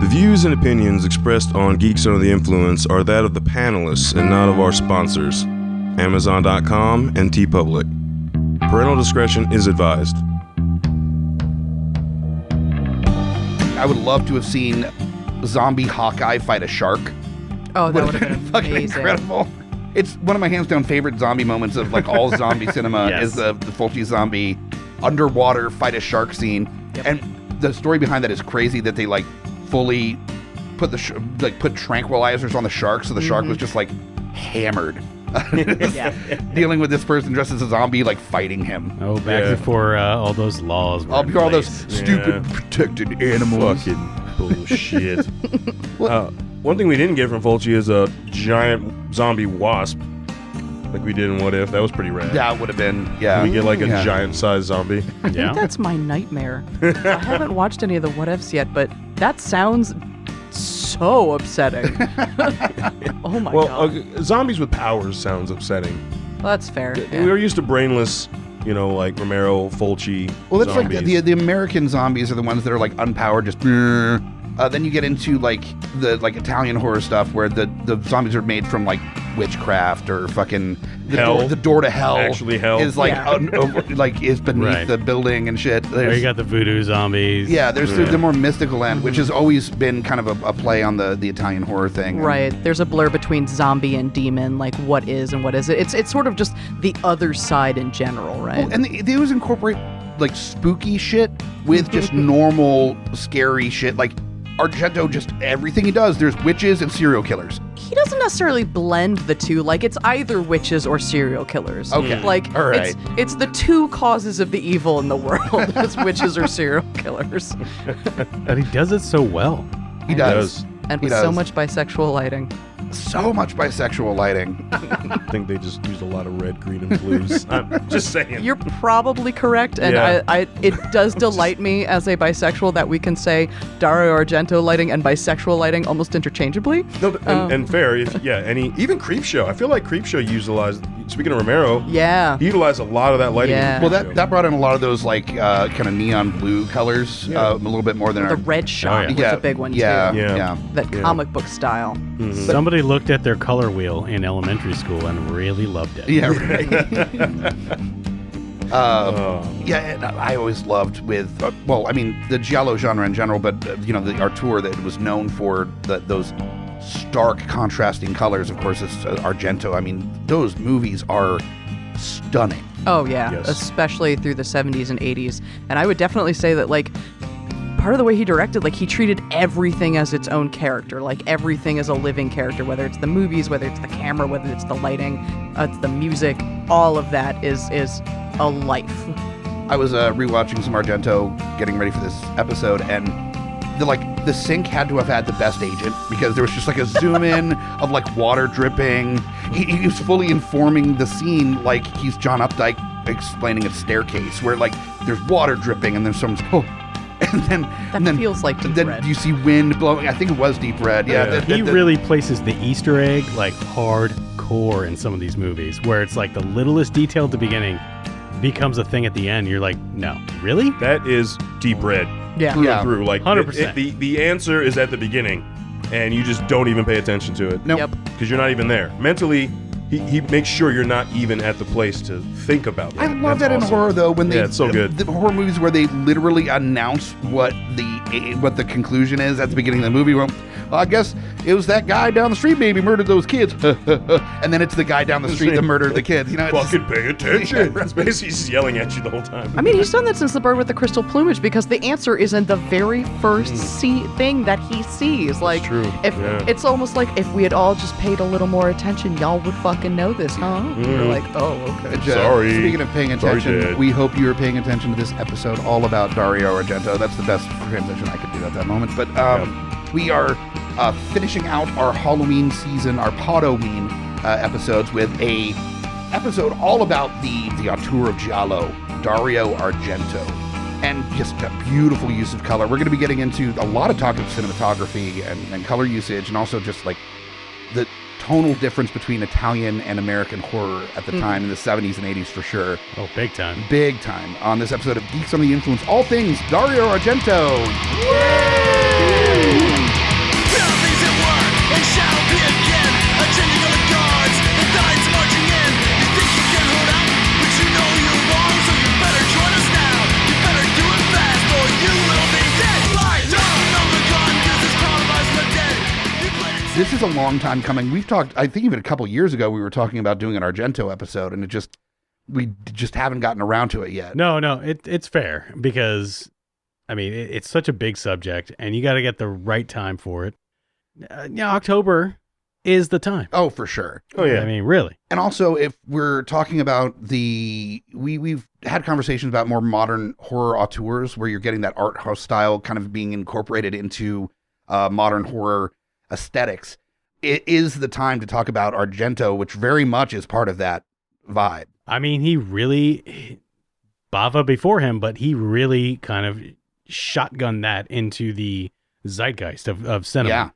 views and opinions expressed on Geeks Under the Influence are that of the panelists and not of our sponsors, Amazon.com and TeePublic. Parental discretion is advised. I would love to have seen zombie Hawkeye fight a shark. Oh, that would have been fucking amazing. incredible. It's one of my hands down favorite zombie moments of like all zombie cinema Yes. is the Fulci zombie underwater fight a shark scene. Yep. And the story behind that is crazy that they like fully put put tranquilizers on the shark, so the shark was just like hammered. Yeah. Dealing with this person dressed as a zombie, like fighting him. Oh, back before all those laws were in Before all those place. stupid protected animals. Fucking bullshit. One thing we didn't get from Fulci is a giant zombie wasp, like we did in What If. That was pretty rad. That would have been, yeah. Can we get like a giant-sized zombie? I think that's my nightmare. I haven't watched any of the What Ifs yet, but that sounds so upsetting. Oh my god. Zombies with powers sounds upsetting. Well, that's fair. We were used to brainless, like Romero, Fulci. Well, that's zombies. like the American zombies are the ones that are like unpowered, just. Then you get into like the Italian horror stuff where the zombies are made from like witchcraft or fucking the door to hell. Actually, hell is like is beneath Right. the building and shit. There you got the voodoo zombies. Yeah, there's the more mystical end, which has always been kind of a play on the Italian horror thing. Right. There's a blur between zombie and demon, like what is and what isn't. It's sort of just the other side in general, right? Well, and they always incorporate like spooky shit with just normal scary shit. Like Argento, just everything he does, there's witches and serial killers. He doesn't necessarily blend the two. Like, it's either witches or serial killers. Okay. Like, All right. it's the two causes of the evil in the world. It's witches or serial killers. But he does it so well. He does. And He with so does. much bisexual lighting. So much bisexual lighting. I think they just used a lot of red, green, and blues. I'm just saying. You're probably correct, and Yeah. it does delight me as a bisexual that we can say Dario Argento lighting and bisexual lighting almost interchangeably. No, and fair. Even Creepshow. I feel like Creepshow utilized. Speaking of Romero, Yeah. he utilized a lot of that lighting. in Yeah. Well, Creepshow. that brought in a lot of those like kind of neon blue colors, a little bit more than The our red shot was yeah, a big one, yeah, too. yeah. That comic book style. Somebody looked at their color wheel in elementary school and really loved it. Yeah, right. Yeah, and I always loved with, the giallo genre in general, but, the auteur that was known for those stark contrasting colors, of course, is Argento. I mean, those movies are stunning. Oh, yeah. Yes. Especially through the 70s and 80s. And I would definitely say that, like, part of the way he directed, like, he treated everything as its own character. Like, everything is a living character, whether it's the movies, whether it's the camera, whether it's the lighting, it's the music. All of that is a life. I was rewatching some Argento, getting ready for this episode, and the sync had to have had the best agent because there was just like a zoom in of like water dripping. He was fully informing the scene like he's John Updike explaining a staircase where like there's water dripping and there's someone's and then feels like Deep then Red. you see wind blowing. I think it was Deep Red. Yeah, He really places the Easter egg like hardcore in some of these movies, where it's like the littlest detail at the beginning becomes a thing at the end. You're like, no, really? That is deep red. Yeah. Through and through. Like 100%. The answer is at the beginning, and you just don't even pay attention to it. Nope. Yep. Because you're not even there. Mentally, he makes sure you're not even at the place to think about that. I love That's that in awesome. horror though when they it's so good. the horror movies where they literally announce what the conclusion is at the beginning of the movie. Well, I guess it was that guy down the street maybe murdered those kids, and then it's the guy down the street that murdered the kids. It's Fucking pay attention. Yeah, right. It's basically just yelling at you the whole time. I mean, he's done that since The Bird with the Crystal Plumage because the answer is in the very first thing that he sees. Like, true. It's almost like if we had all just paid a little more attention, y'all would fucking know this, huh? We're like, oh, okay. Sorry. Speaking of paying Sorry, attention, Dad. we hope you are paying attention to this episode all about Dario Argento. That's the best transition I could do at that moment. But we are finishing out our Halloween season, our Podoween episodes with a episode all about the auteur of giallo, Dario Argento, and just a beautiful use of color. We're going to be getting into a lot of talk of cinematography and color usage, and also just like the tonal difference between Italian and American horror at the time in the 70s and 80s for sure. Oh, big time. Big time on this episode of Geeks Under the Influence. All things Dario Argento. Yay! shall be again. A changing of the guards, the knights marching in. You think you can hold out, but you know you're wrong. So you better join us now. You better do it fast, or you will be dead. Lie down, no the gun, this is compromise the dead. You played it. This is a long time coming. We've talked, I think even a couple years ago, we were talking about doing an Argento episode, and we just haven't gotten around to it yet. No, it's fair because, I mean, it's such a big subject, and you got to get the right time for it. Yeah, October is the time. Oh, for sure. Oh yeah. I mean, really. And also, if we're talking about we've had conversations about more modern horror auteurs where you're getting that art house style kind of being incorporated into modern horror aesthetics. It is the time to talk about Argento, which very much is part of that vibe. I mean, Bava before him, but he really kind of shotgunned that into the zeitgeist of cinema. Yeah.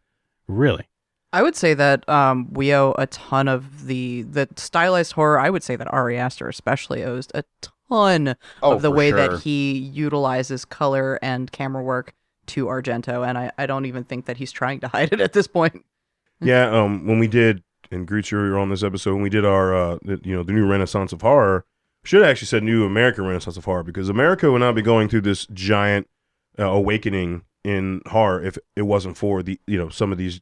Really. I would say that we owe a ton of the stylized horror. I would say that Ari Aster especially owes a ton of the for way sure. that he utilizes color and camera work to Argento, and I don't even think that he's trying to hide it at this point. Yeah, when we did, and Grutz, you were on this episode, when we did our, the new Renaissance of Horror, should have actually said new American Renaissance of Horror, because America would not be going through this giant awakening in horror if it wasn't for the, some of these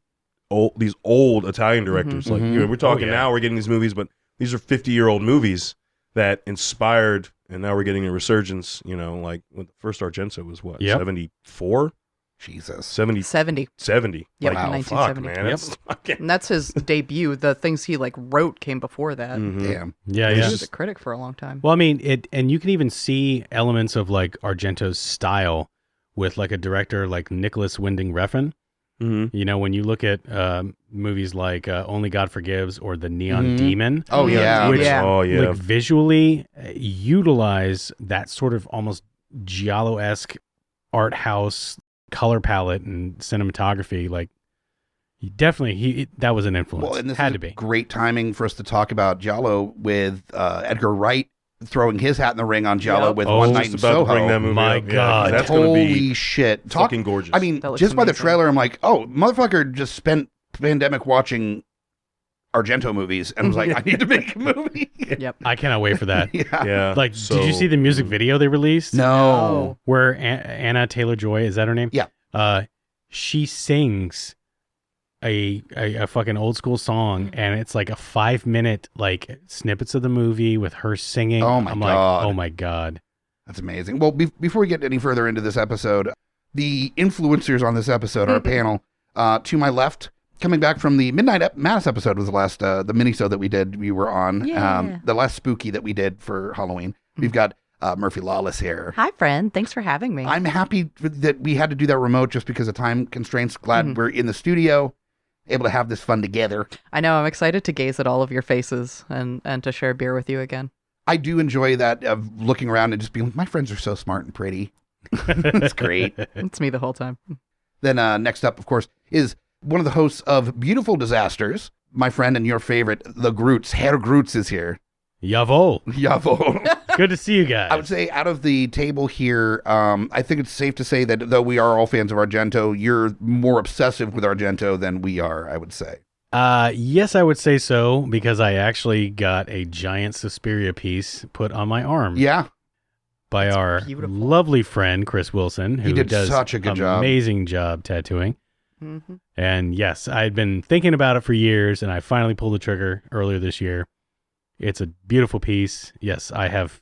old Italian directors. Like, we're talking now, we're getting these movies, but these are 50-year-old movies that inspired, and now we're getting a resurgence, like when the first Argento was what, 74? Jesus. 70. 70. Yep, Like, 1970. fuck, man. Yep. That's fucking... And that's his debut. The things he wrote came before that. Damn. Yeah, He yeah. was a critic for a long time. Well, I mean, and you can even see elements of like Argento's style with like a director like Nicholas Winding Refn. Mm-hmm. When you look at movies like Only God Forgives or The Neon Demon, Oh, yeah. Which- Yeah. Oh, yeah. like visually utilize that sort of almost giallo-esque art house color palette and cinematography. Like, that was an influence. Well, and this Had is to be. great timing for us to talk about Giallo with Edgar Wright throwing his hat in the ring on Giallo Yep. with Oh, One Night Just in about Soho. to bring that movie My up. Yeah, God. that's going to Holy be shit. fucking gorgeous. I mean, That looks just by the amazing. trailer, I'm like, oh, motherfucker just spent pandemic watching Argento movies and was like, I need to make a movie. Yep. I cannot wait for that. Yeah. yeah. Like, did you see the music video they released? No. Where Anna Taylor-Joy, is that her name? Yeah. She sings a fucking old school song, and it's like a 5-minute like snippets of the movie with her singing. Oh my I'm God. like, oh my God. That's amazing. Well, before we get any further into this episode, the influencers on this episode, our panel, to my left, coming back from the Midnight Mass episode was the last, the mini-sode that we were on, Yeah. the last spooky that we did for Halloween. We've got Murphy Lawless here. Hi, friend. Thanks for having me. I'm happy that we had to do that remote just because of time constraints. Glad we're in the studio, able to have this fun together. I know. I'm excited to gaze at all of your faces and to share beer with you again. I do enjoy that of looking around and just being like, my friends are so smart and pretty. It's great. It's me the whole time. Then next up, of course, is one of the hosts of Beautiful Disasters, my friend and your favorite, the Grutz. Herr Grutz is here. Yavol. Yavo. Good to see you guys. I would say out of the table here, I think it's safe to say that though we are all fans of Argento, you're more obsessive with Argento than we are, I would say. Yes, I would say so, because I actually got a giant Suspiria piece put on my arm Yeah. by our beautiful. lovely friend Chris Wilson, who He did does such a good job. amazing job tattooing. Mm-hmm. And yes, I'd been thinking about it for years, and I finally pulled the trigger earlier this year. It's a beautiful piece. Yes, I have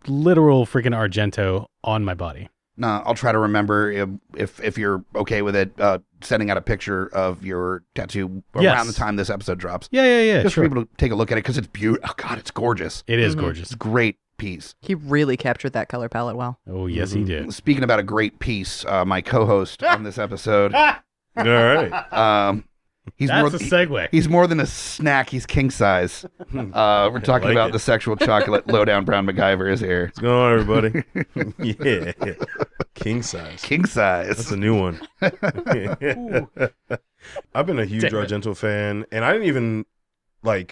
literal freaking Argento on my body. No, I'll try to remember if you're okay with it, sending out a picture of your tattoo around Yes. the time this episode drops. Yeah, Just sure. for people to take a look at it because it's beautiful. Oh, God, it's gorgeous. It is Mhm. gorgeous. It's a great piece. He really captured that color palette well. Oh, yes, he did. Speaking about a great piece, my co-host on this episode, All right. he's That's more a segue. he's more than a snack. He's king size. We're talking like about it. the sexual chocolate. Lowdown Brown MacGyver is here. What's going on, everybody? Yeah. King size. King size. That's a new one. I've been a huge Damn it. Argento fan, and I didn't even, I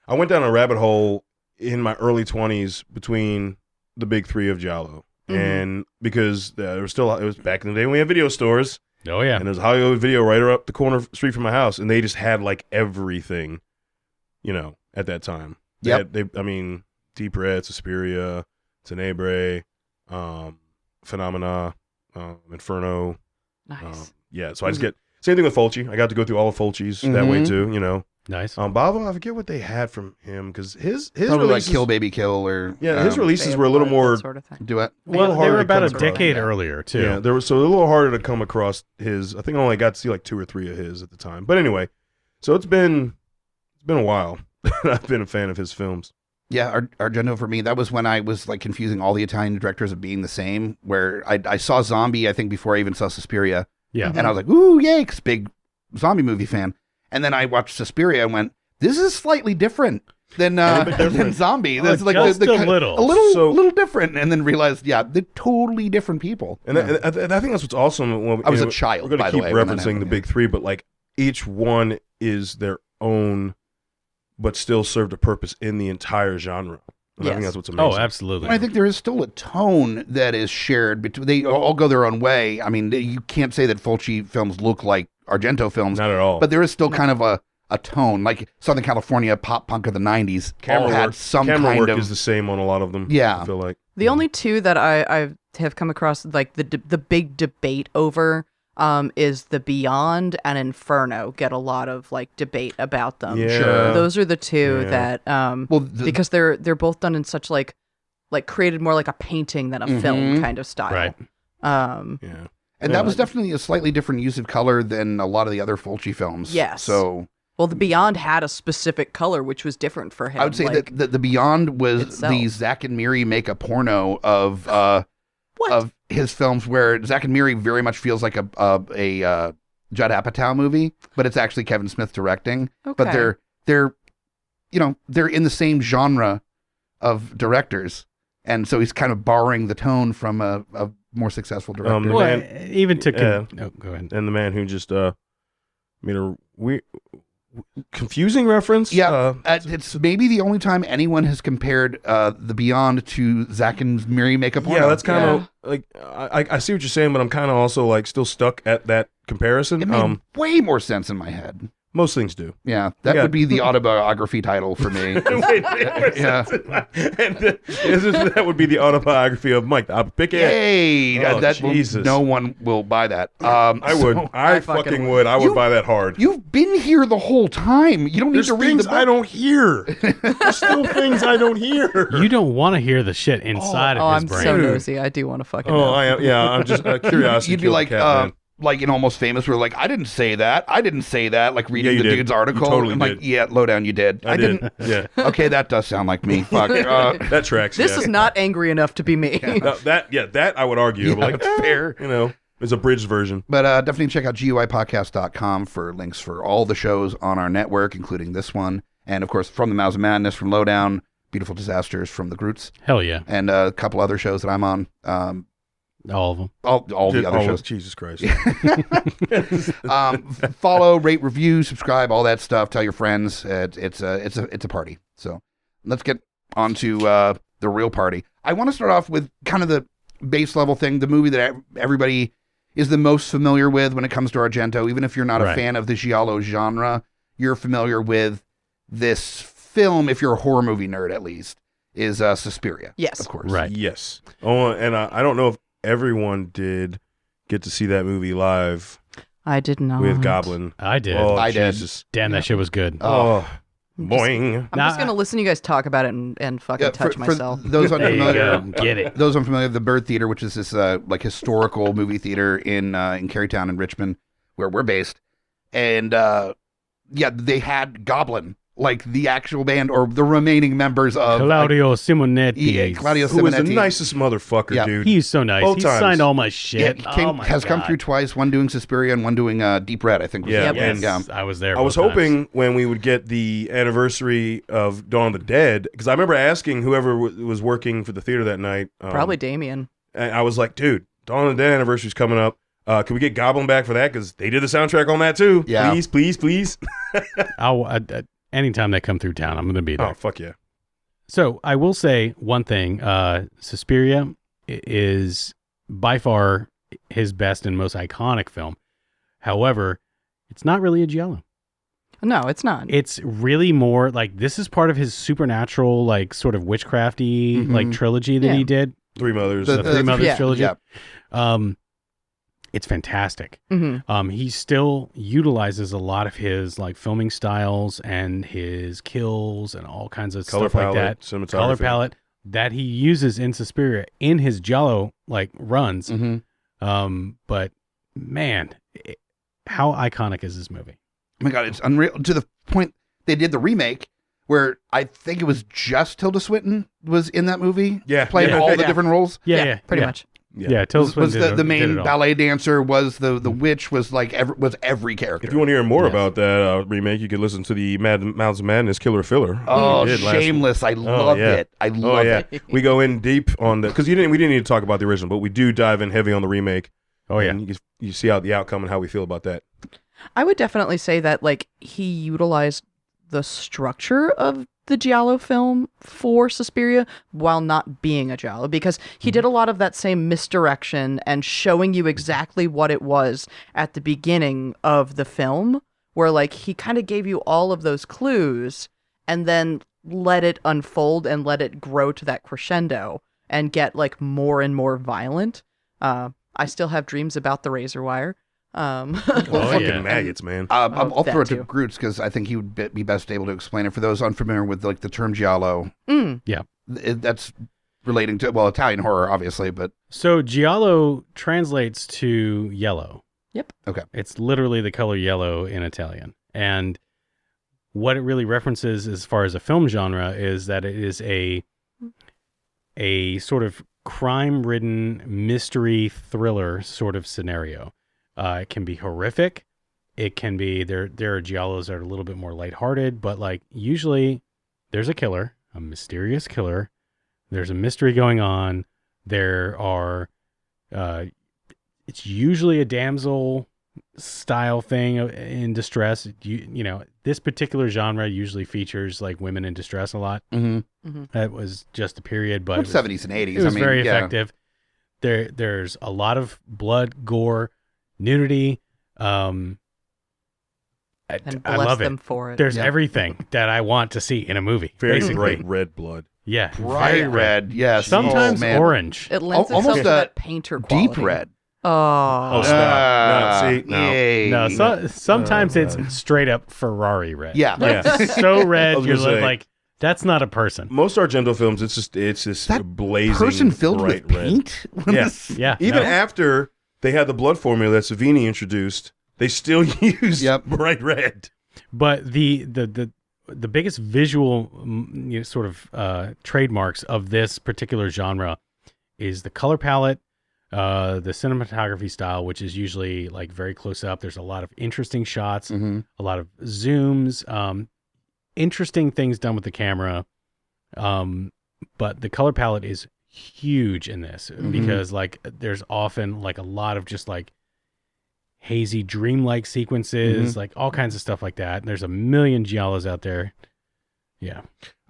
went down a rabbit hole in my early 20s between the big three of Giallo. Mhm. And because it was back in the day when we had video stores, Oh yeah. And there's a Hollywood Video right up the corner street from my house, and they just had like everything, at that time. I mean, Deep Red, Suspiria, Tenebrae, Phenomena, Inferno. Nice. So I just get same thing with Fulci. I got to go through all of Fulci's that way too. Nice. Bava, I forget what they had from him because his Probably releases, like Kill Baby Kill or his releases were a little That more. sort of thing. Duet. Well, they harder were to about a come across. decade earlier too. Yeah, there was so a little harder to come across his. I think I only got to see like 2 or 3 of his at the time. But anyway, so it's been a while. I've been a fan of his films. Yeah, Argento for me, that was when I was like confusing all the Italian directors of being the same, where I saw Zombie, I think, before I even saw Suspiria. Yeah. And I was like, ooh, yay, 'cause big zombie movie fan. And then I watched Suspiria and went, this is slightly different than Zombie. That's like just a little. a little different. And then realized, yeah, they're totally different people. And I think that's what's awesome. Well, I was a child, We're going by to the keep way, when that referencing happened, the big three, but like each one is their own, but still served a purpose in the entire genre. And I think Yes. that's what's amazing. Oh, absolutely. And I think there is still a tone that is shared between. They all go their own way. I mean, you can't say that Fulci films look like Argento films, Not at all. but there is still kind of a tone, like Southern California pop punk of the '90s. all had some camera kind work of is the same on a lot of them. Yeah. I feel like The only two that I have come across, like the big debate over, is the Beyond and Inferno get a lot of like debate about them. Yeah. Sure. Those are the two Yeah. that because they're both done in such like created more like a painting than a film kind of style. Right. yeah. And that was definitely a slightly different use of color than a lot of the other Fulci films. Yes. So Well, the Beyond had a specific color which was different for him. I would say like, that the Beyond was itself. the Zack and Miri make a porno of What? of his films, where Zack and Miri very much feels like a Judd Apatow movie, but it's actually Kevin Smith directing. But Okay. they're in the same genre of directors, and so he's kind of borrowing the tone from a more successful director. The Well, man- even to Yeah. no, go ahead. And the man who just made a confusing reference. It's maybe the only time anyone has compared the Beyond to Zack and Miri make a porno. Yeah, that's kind of like I see what you're saying, but I'm kind of also like still stuck at that comparison. It made way more sense in my head. Most things do. Yeah, that Yeah. would be the autobiography title for me. Yeah. That would be the autobiography of Mike Bickett. Yay! Oh, Jesus. No one will buy that. I would. so- I fucking would. I would You- buy that hard. You've been here the whole time. You don't need There's to read things the book. I don't hear. There's still things I don't hear. You don't want to hear the shit inside Oh, of his I'm brain. so nosy. I do want to fucking Oh, know. I'm just curiosity. You'd be killed the like, cat, man. like in Almost Famous, where like, I didn't say that. I didn't say that. Like reading Yeah, you the did. dude's You article. totally I'm like, did. yeah, Lowdown, you did. I didn't. Yeah, Okay, that does sound like me. Fuck. that tracks. This yeah. is not angry enough to be me. That I would argue. Yeah, but like, that's fair. it's a bridged version. But definitely check out GUIPodcast.com for links for all the shows on our network, including this one. And of course, From the Mouths of Madness, from Lowdown, Beautiful Disasters from the Grutz, Hell yeah. and a couple other shows that I'm on. All of them. All the other shows. Jesus Christ. Follow, rate, review, subscribe, all that stuff. Tell your friends. It's a party. So let's get on to the real party. I want to start off with kind of the base level thing, the movie that everybody is the most familiar with when it comes to Argento. Even if you're not a Right. fan of the giallo genre, you're familiar with this film. If you're a horror movie nerd, at least, is Suspiria. Yes. of course. Right. Yes. Oh, and I don't know if everyone did get to see that movie live I did not. with Goblin. I did. Oh, I did. Jesus. Damn, that shit was good. Oh, I'm just- boing. I'm just going to listen to you guys talk about it and fucking Yeah, touch myself. those There you unfamiliar, go. Get it. Those unfamiliar, the Bird Theater, which is this like historical movie theater in Carytown in Richmond, where we're based, and they had Goblin, like the actual band or the remaining members of Claudio Simonetti. yeah, Claudio Who was the Simonetti. nicest motherfucker, Yeah. dude. He's so nice. Both He times. signed all my Yeah, shit. he Oh my has come God. through twice. One doing Suspiria and one doing Deep Red. I think. Was Yeah, the Yep. band. Yes, I was there. I was both times. hoping when we would get the anniversary of Dawn of the Dead, because I remember asking whoever was working for the theater that night. Probably Damien. And I was like, dude, Dawn of the Dead anniversary's coming up. Can we get Goblin back for that? Because they did the soundtrack on that too. Yeah. Please, please, please. Anytime they come through town, I'm going to be there. Oh, fuck yeah. So I will say one thing. Suspiria is by far his best and most iconic film. However, it's not really a giallo. No, it's not. It's really more like this is part of his supernatural, like sort of witchcrafty like trilogy that Yeah. he did. Three Mothers. The Three Mothers yeah. trilogy. Yeah. It's fantastic. Mhm. He still utilizes a lot of his like filming styles and his kills and all kinds of Color stuff like palette, that. cinematography. Color palette that he uses in Suspiria in his giallo like runs. But man, how iconic is this movie? Oh my God, it's unreal to the point they did the remake where I think it was just Tilda Swinton was in that movie. Yeah. Playing Yeah. all the Yeah. different roles. Yeah, pretty much. Yeah, Tilda Was Swinton the did main it all. ballet dancer, was the witch, was like every character. If you want to hear more Yes. about that remake, you can listen to the Mouths of Madness Killer Filler. Oh, We did last Shameless. I love yeah. it. I Oh love yeah, it. we go in deep on the because we didn't need to talk about the original, but we do dive in heavy on the remake. Oh yeah. And you see how the outcome and how we feel about that. I would definitely say that like he utilized the structure of the giallo film for Suspiria while not being a giallo, because he did a lot of that same misdirection and showing you exactly what it was at the beginning of the film, where like he kind of gave you all of those clues and then let it unfold and let it grow to that crescendo and get like more and more violent. I still have dreams about the razor wire. Well, Oh, fucking yeah. maggots, man. I'll that throw it to too. Grutz because I think he would be best able to explain it for those unfamiliar with like the term giallo. That's relating to Italian horror, obviously, but So giallo translates to yellow. Yep. Okay. It's literally the color yellow in Italian. And what it really references as far as a film genre is that it is a sort of crime-ridden mystery thriller sort of scenario. It can be horrific. It can be there are giallos that are a little bit more lighthearted, but like usually there's a killer, a mysterious killer. There's a mystery going on. There are it's usually a damsel style thing in distress. You know, this particular genre usually features like women in distress a lot. That was just a period, but it was, 70s and 80s. it was I mean, very yeah. effective. There's a lot of blood, gore, nudity. And I bless love them it. for it. There's Yeah. everything that I want to see in a movie. Very basically. bright red blood. Yeah, Bright very red, yes. Sometimes Oh, man. orange. It lends Almost itself to a that painter quality. Deep red. Oh, stop. No, see, no. Yay. No, sometimes it's straight up Ferrari red. Yeah. Like Yeah. so red, I was you're gonna say. like, that's not a person. Most Argento films, it's just That blazing person filled bright with red. paint? Yeah. Yeah. Even no. after they had the blood formula that Savini introduced, they still used Yep. bright red. But the biggest visual sort of trademarks of this particular genre is the color palette, the cinematography style, which is usually like very close up. There's a lot of interesting shots, Mm-hmm. a lot of zooms, interesting things done with the camera. But the color palette is huge in this because like there's often like a lot of just like hazy dreamlike sequences, like all kinds of stuff like that. And there's a million giallos out there. Yeah.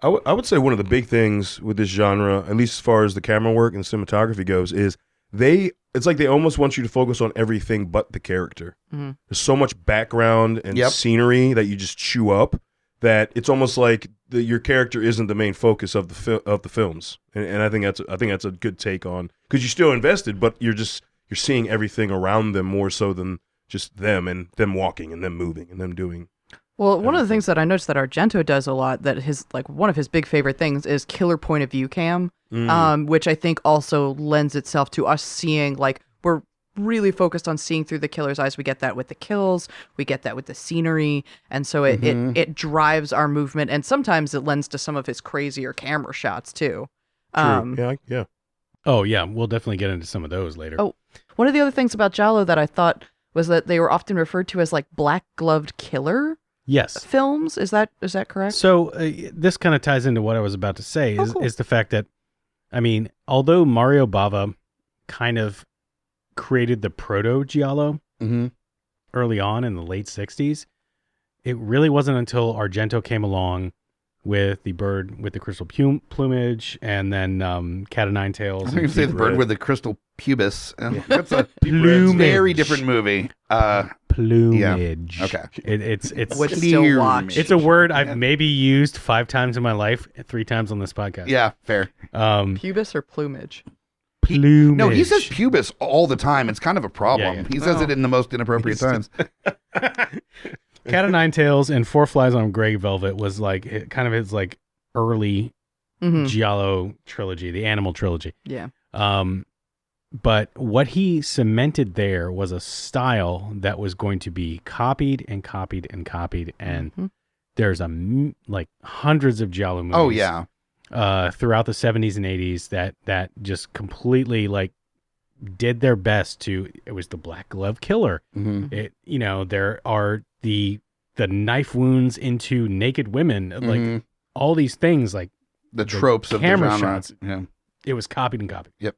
I would say one of the big things with this genre, at least as far as the camera work and cinematography goes, is it's like they almost want you to focus on everything but the character. There's so much background and scenery that you just chew up that it's almost like your character isn't the main focus of the films. And I think that's a good take on, because you're still invested, but you're seeing everything around them more so than just them and them walking and them moving and them doing. well, one of the things that I noticed that Argento does a lot, that his like one of his big favorite things is killer point of view cam, which I think also lends itself to us seeing, like, we're really focused on seeing through the killer's eyes. We get that with the kills, we get that with the scenery, and so it drives our movement, and sometimes it lends to some of his crazier camera shots too. True. Yeah. Oh yeah. We'll definitely get into some of those later. Oh, one of the other things about giallo that I thought was that they were often referred to as like black gloved killer Yes. films. Is that correct? So this kind of ties into what I was about to say Oh, cool. is the fact that, I mean, although Mario Bava kind of created the proto giallo early on in the late 60s, it really wasn't until Argento came along with the bird with the crystal plumage, and then Cat of Nine Tails. I was going to say the bird Red. with the crystal pubis. That's a Plumage. very different movie. Plumage. Okay. It's Would still watch. Plumage. it's a word I've maybe used 5 times in my life, 3 times on this podcast. Yeah, fair. Pubis or plumage? Plumage. No, he says pubis all the time. It's kind of a problem. Yeah, yeah. He says it in the most inappropriate times. Cat of Nine Tails and Four Flies on Grey Velvet was like kind of his like early Giallo trilogy, the animal trilogy. Yeah. But what he cemented there was a style that was going to be copied and copied and copied, and there's like hundreds of Giallo movies. Oh, yeah. Throughout the 70s and 80s that just completely like did their best to. It was the Black Glove Killer. It there are the knife wounds into naked women, like all these things, like The tropes of the camera genre. shots. Yeah. it was copied and copied. Yep.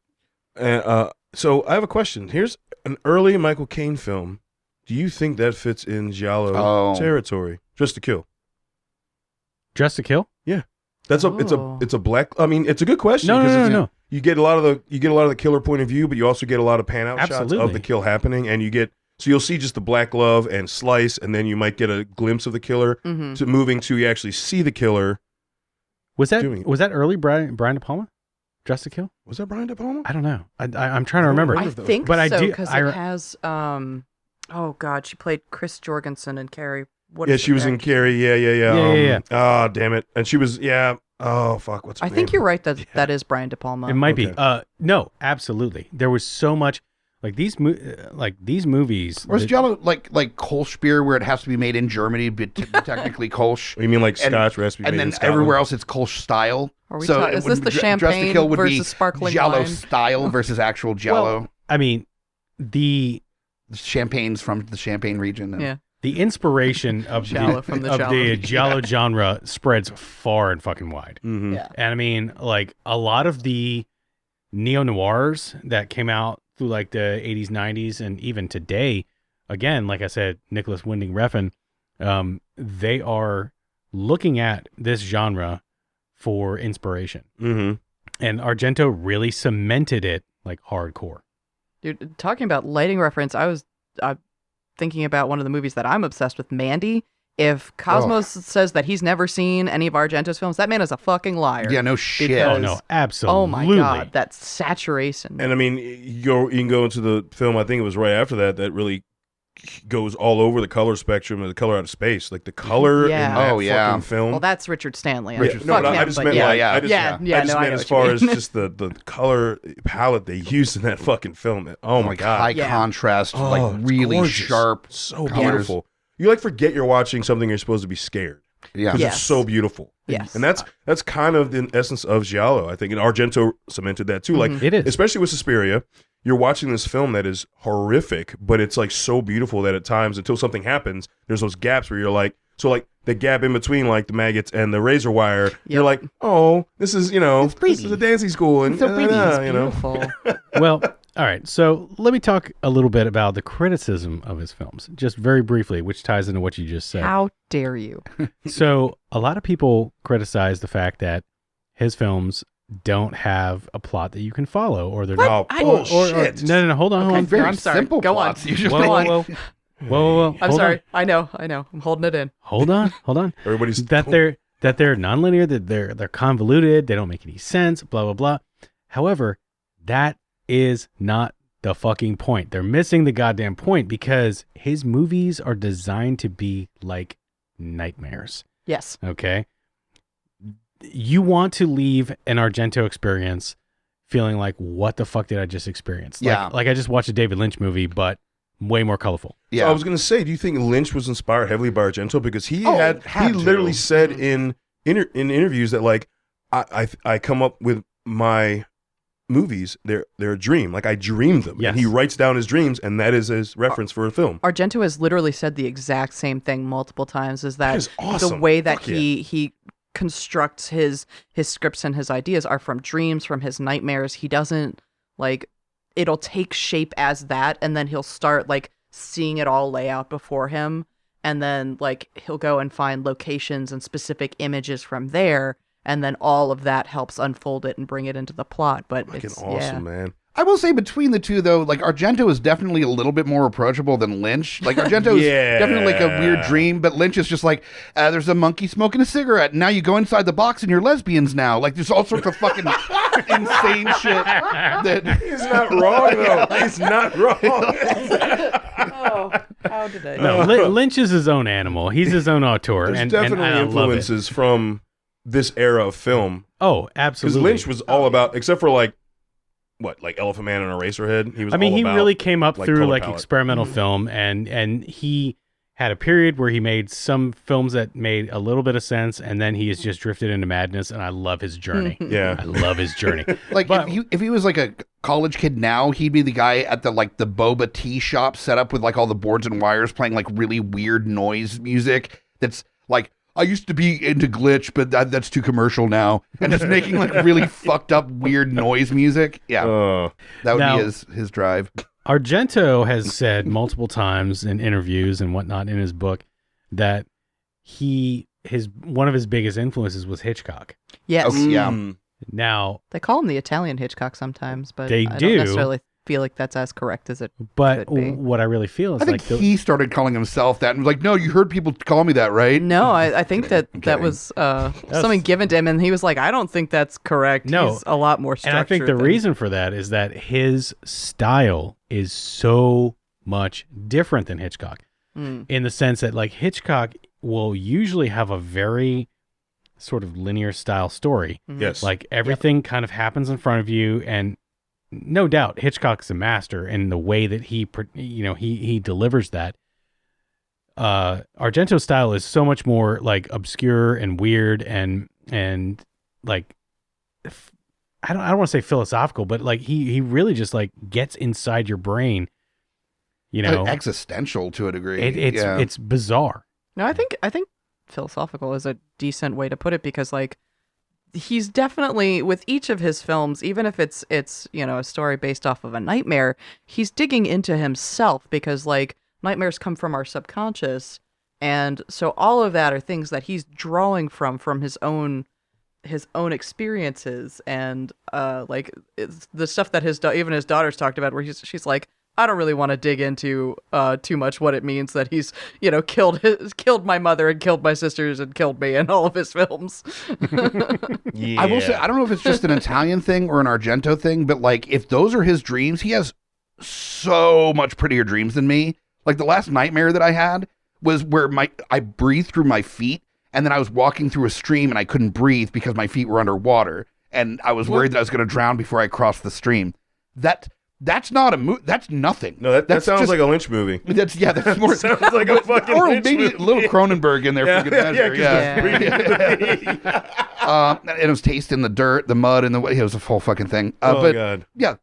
And so I have a question. Here's an early Michael Caine film. Do you think that fits in Giallo territory? Just to Kill. Dress to Kill? Yeah. It's a black. I mean, it's a good question. No. You get a lot of the killer point of view, but you also get a lot of pan out shots Absolutely. of the kill happening, and you'll see just the black glove and slice, and then you might get a glimpse of the killer to moving to you actually see the killer. Was doing it. that early Brian De Palma? Dress to Kill? Was that Brian De Palma? I don't know. I'm trying to remember. I think But I so, do- because I it re- has, oh God, she played Chris Jorgensen and Carrie. She was in Carrie. Yeah. Yeah. Oh, damn it. And she was, oh, fuck. What's her I name? think you're right that is Brian De Palma. It might be. Okay. No, absolutely. There was so much like these movies. Or is that- Giallo like Kolsch beer where it has to be made in Germany but to be technically Kolsch? You mean like And- Scotch recipe and made then in Scotland? everywhere else it's Kolsch style. Are we so ta- is this the Dress to champagne Kill would be versus sparkling Giallo wine? style versus actual Giallo. Well, I mean, the Champagne's from the Champagne region. And Yeah. the inspiration of Giallo from the Giallo. the Giallo genre spreads far and fucking wide. Mhm. Yeah. And I mean, like a lot of the neo-noirs that came out through like the 80s, 90s, and even today, again, like I said, Nicholas Winding Refn, they are looking at this genre for inspiration. Mm-hmm. And Argento really cemented it like hardcore. Dude, talking about lighting reference, I was thinking about one of the movies that I'm obsessed with, Mandy. If Cosmos says that he's never seen any of Argento's films, that man is a fucking liar. Yeah, no shit. Because- Oh, no, absolutely. Oh my God, that saturation. And I mean, you can go into the film, I think it was right after that really goes all over the color spectrum and the color out of space. Like the color Yeah. in that Oh, yeah. fucking film. Well, that's Richard Stanley. Yeah, Fuck no, but him, I just but meant yeah. like, yeah. I just Yeah, meant no, I know as what far you as mean. just the color palette they used in that fucking film. Oh my Like God. high Yeah. contrast, Oh, like it's really gorgeous. sharp. So colors. beautiful. You like forget you're watching something you're supposed to be scared. Yeah. Because Yes. it's so beautiful. Yes. And that's kind of the essence of Giallo, I think. And Argento cemented that too. Like It is. especially with Suspiria, you're watching this film that is horrific, but it's like so beautiful that at times until something happens, there's those gaps where you're like, so like the gap in between like the maggots and the razor wire, you're like, oh, this is, this is a dancing school. And so pretty. It's you know. beautiful. Well, all right. So let me talk a little bit about the criticism of his films, just very briefly, which ties into what you just said. How dare you? So a lot of people criticize the fact that his films don't have a plot that you can follow, or they're not. Oh, bullshit. No. Hold on. Okay, Very I'm sorry. simple Go plots, on. usually. Go on. Whoa. I'm Hold sorry. on. I know. I'm holding it in. Hold on. Everybody's that they're nonlinear, that they're convoluted, they don't make any sense, blah blah blah. However, that is not the fucking point. They're missing the goddamn point because his movies are designed to be like nightmares. Yes. Okay? You want to leave an Argento experience feeling like, what the fuck did I just experience? Yeah. Like I just watched a David Lynch movie, but way more colorful. Yeah. So I was gonna say, do you think Lynch was inspired heavily by Argento? Because he had literally to. said in interviews that like I come up with my movies, they're a dream. Like I dreamed them. Yes. And he writes down his dreams, and that is his reference for a film. Argento has literally said the exact same thing multiple times. Is that is awesome. the way that Fuck yeah. he constructs his scripts and his ideas are from dreams, from his nightmares. He doesn't like it'll take shape as that, and then he'll start like seeing it all lay out before him. and then like he'll go and find locations and specific images from there, and then all of that helps unfold it and bring it into the plot. But Fucking it's awesome, man. I will say between the two, though, like Argento is definitely a little bit more approachable than Lynch. Like Argento is definitely like a weird dream, but Lynch is just like, there's a monkey smoking a cigarette. And now you go inside the box and you're lesbians now. Like there's all sorts of fucking insane shit. That He's not wrong, though. He's not wrong. oh, how did I? No, Lynch is his own animal. He's his own auteur. There's and definitely I love it. influences from this era of film. Oh, Because absolutely. Lynch was all about, except for like Elephant Man and Eraserhead. He was. I mean, all he about, really came up like, through color like palette. experimental film, and he had a period where he made some films that made a little bit of sense, and then he has just drifted into madness. And I love his journey. Yeah. I love his journey. like But- if he was like a college kid now, he'd be the guy at the boba tea shop set up with like all the boards and wires playing like really weird noise music. That's like, I used to be into glitch, but that's too commercial now. And just making like really fucked up weird noise music. Yeah, that would Now- be his drive. Argento has said multiple times in interviews and whatnot in his book that one of his biggest influences was Hitchcock. Yes, Oh, yeah. Now, they call him the Italian Hitchcock sometimes, but They I do. don't necessarily feel like that's as correct as it. but Could be. what I really feel is I think like he started calling himself that and was like, no, you heard people call me that, right? No, I think that kidding. was something given to him, and he was like, I don't think that's correct. No. He's a lot more and structured. I think the than- reason for that is that his style is so much different than Hitchcock in the sense that like Hitchcock will usually have a very sort of linear style story. Yes. Like everything kind of happens in front of you, and no doubt Hitchcock's a master in the way that he delivers that. Argento's style is so much more like obscure and weird and like I don't want to say philosophical, but like he really just like gets inside your brain. You know, Existential to a degree. it's bizarre. No, I think philosophical is a decent way to put it, because like he's definitely, with each of his films, even if it's a story based off of a nightmare, he's digging into himself, because like nightmares come from our subconscious, and so all of that are things that he's drawing from his own experiences, and like it's the stuff that even his daughters talked about, where she's like, I don't really want to dig into too much what it means that he's, killed my mother and killed my sisters and killed me in all of his films. Yeah. I will say, I don't know if it's just an Italian thing or an Argento thing, but like if those are his dreams, he has so much prettier dreams than me. Like the last nightmare that I had was where I breathed through my feet, and then I was walking through a stream and I couldn't breathe because my feet were underwater, and I was worried that I was going to drown before I crossed the stream. That's not a movie. That's nothing. No, that that's sounds just, like a Lynch movie. That's more. Sounds like a fucking or Lynch maybe movie. a little Cronenberg in there for good measure. 'cause And it was tasting the dirt, the mud, and it was a whole fucking thing. Oh, but God. yeah,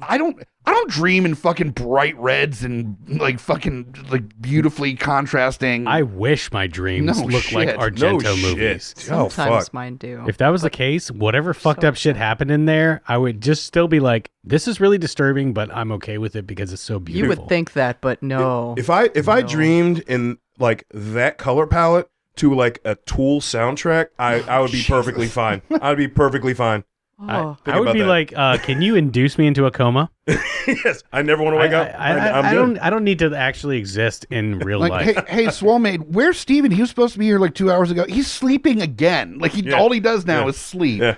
I don't dream in fucking bright reds and like fucking like beautifully contrasting. I wish my dreams No looked like shit. Argento No movies. shit. Oh, Sometimes fuck. mine do. If that was the case, whatever fucked up shit happened in there, I would just still be like, this is really disturbing, but I'm okay with it because it's so You beautiful. would think that, but no. If I dreamed in like that color palette to like a Tool soundtrack, I would be perfectly fine. I'd be perfectly fine. Oh. Think I would about be that. like, can you induce me into a coma? Yes, I never want to wake up. I'm good. I don't need to actually exist in real like, life. hey, Swolmaid, where's Steven? He was supposed to be here like 2 hours ago. He's sleeping again. Like all he does now is sleep. Yeah.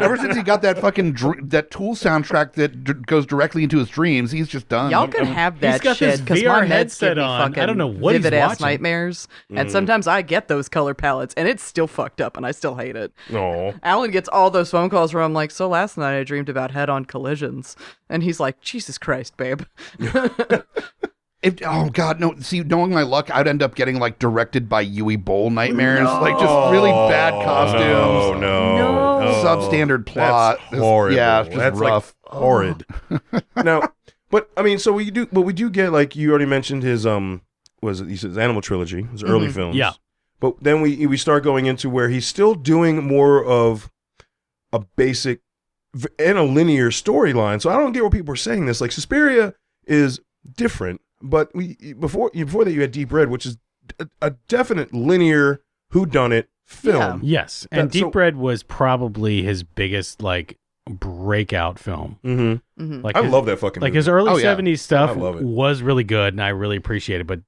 Ever since he got that fucking that Tool soundtrack that goes directly into his dreams, he's just done. Y'all can have that got this shit, because VR my meds headset give me on. fucking I don't know what he's vivid ass watching. nightmares, and sometimes I get those color palettes, and it's still fucked up, and I still hate it. No. Alan gets all those phone calls where I'm like, so last night I dreamed about head-on collisions, and he's like, Jesus Christ, babe. Oh God, no! See, knowing my luck, I'd end up getting like directed by Yui Bowl nightmares, like just really bad costumes, No. substandard plot. That's horrible. Yeah, it's just That's rough. like horrid. Now, but I mean, so we do get, like you already mentioned his was it his Animal Trilogy, his early films. Yeah. But then we start going into where he's still doing more of a basic and a linear storyline. So I don't get where people are saying this. Like Suspiria is different, but before that you had Deep Red, which is a definite linear whodunit film. Yes, and That- so- Deep Red was probably his biggest like breakout film. Mm-hmm. Like I his- love that fucking Like movie. his early Oh, yeah. 70s stuff I love it. was really good, and I really appreciate it. But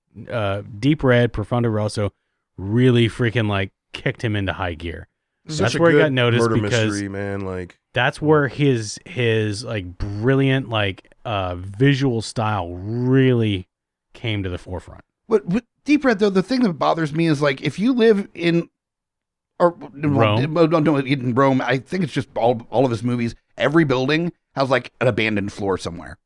Deep Red, Profundo Rosso really freaking like kicked him into high gear. Such That's a where he good got noticed murder because mystery, man. Like, that's where his like brilliant like visual style really came to the forefront. But with Deep Red, though, the thing that bothers me is like if you live in Rome? no, in Rome, I think it's just all of his movies. Every building has like an abandoned floor somewhere.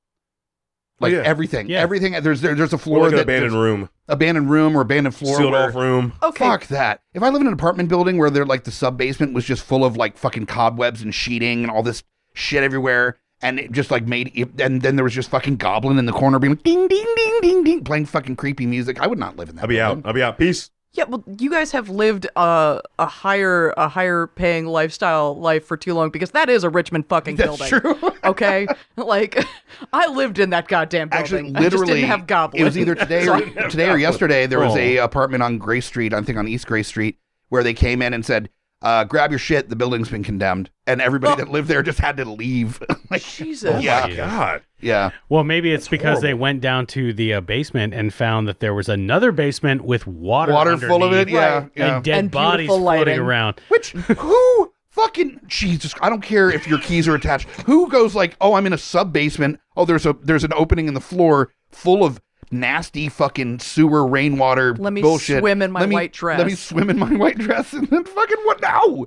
Like yeah. everything, Yeah. everything. There's a or floor like an that abandoned room, abandoned room or abandoned floor. sealed where- off room. Okay. Fuck that. If I live in an apartment building where they're like the sub basement was just full of like fucking cobwebs and sheeting and all this shit everywhere, and it just like and then there was just fucking goblin in the corner being like ding ding ding ding ding playing fucking creepy music, I would not live in that. I'll be out. building. I'll be out. Peace. Yeah, well, you guys have lived a higher paying lifestyle life for too long because that is a Richmond fucking That's building. true. Okay, like I lived in that goddamn building. Actually, I just literally, didn't have goblins. it was either today or yesterday. There was Oh. a apartment on Gray Street, I think on East Gray Street, where they came in and said, "Grab your shit. The building's been condemned," and everybody that lived there just had to leave. Like, Jesus. Oh Yeah. my god. yeah, Well, maybe it's because they horrible. went down to the basement and found that there was another basement with water full of it. underneath Yeah, Right. yeah. and dead And bodies beautiful floating lighting. around. Which who fucking Jesus? I don't care if your keys are attached. Who goes like, "Oh, I'm in a sub basement. Oh, there's an opening in the floor full of nasty fucking sewer rainwater Let me bullshit. swim in my Let me- white dress." Let me swim in my white dress and then fucking what now?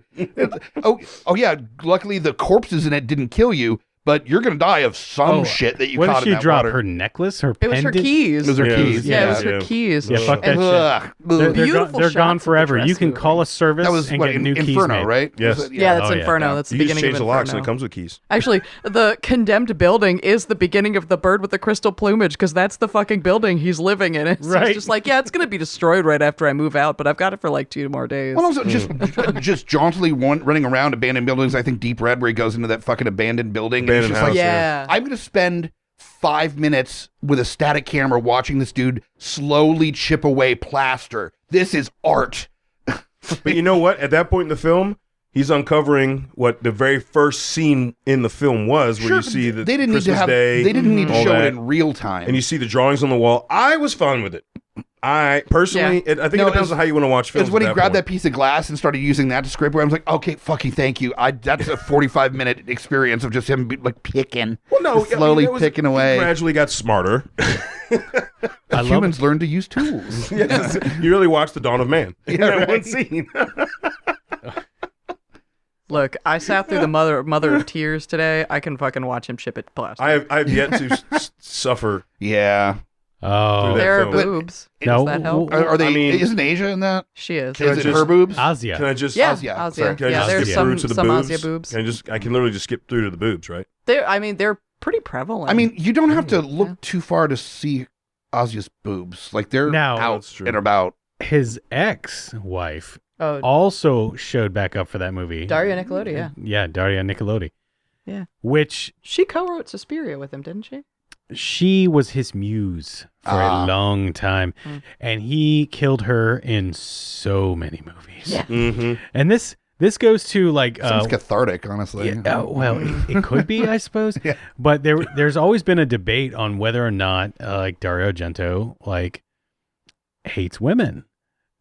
oh yeah. Luckily the corpses in it didn't kill you, but you're gonna die of some shit that you What caught did in she that drop? water. Her necklace? Her It was her pendant? keys. It was her Yeah, keys. Yeah, it was Yeah. her keys. Yeah, fuck that shit. Ugh. They're Beautiful gone, they're shots gone of the forever. dress You can moving. call a service That was and what get new keys Inferno, made. right? Yes. Was it- Yeah, that's Oh, yeah. Inferno. Yeah. That's the You just beginning change of the locks and Inferno. it comes with keys. Actually, the condemned building is the beginning of the bird with the crystal plumage because that's the fucking building he's living in. It's Right. just like, yeah, it's going to be destroyed right after I move out, but I've got it for like 2 more days. Well, also just jauntily running around abandoned buildings. I think Deep Red, where he goes into that fucking abandoned building, and Abandoned it's just like, house, yeah. I'm gonna spend 5 minutes with a static camera watching this dude slowly chip away plaster. This is art. But you know what? At that point in the film, he's uncovering what the very first scene in the film was, where you see the they didn't Christmas need to have. Day, They didn't need to all show that, it in real time. and you see the drawings on the wall. I was fine with it. I personally, I think No, it depends on how you want to watch films. It's when at he grabbed point. that piece of glass and started using that to scrape away. I was like, okay, fucking thank you. That's a 45-minute experience of just him like picking, Well, no, just slowly it was- picking he away. gradually got smarter. I love Humans learn to use tools. Yes, you really watched the Dawn of Man in that right. one scene. Look, I sat through the mother of tears today. I can fucking watch him chip it plastic. I have yet to suffer. Yeah. Oh, Through that there are film. boobs. No, Does that help? Are they? I mean- isn't Asia in that? She is. Can I Is it just- her boobs? Asia. Can I just? Yeah, Asia. Asia. Sorry. Can I Yeah, just there's skip some through to the Asia boobs? boobs. I can literally just skip through to the boobs, right? They're pretty prevalent. I mean, you don't have to look too far to see Asia's boobs. Like they're Now- out That's true. and about. His ex-wife oh, also showed back up for that movie. Dario Nicolotti, yeah. Yeah, Daria Nicolotti. Yeah. Which She co-wrote Suspiria with him, didn't she? she was his muse for Ah. a long time. Mm. And he killed her in so many movies. Yeah. Mm-hmm. And this goes to like Sounds cathartic, honestly. yeah, well, it could be, I suppose. Yeah. But there's always been a debate on whether or not like Dario Argento like hates women.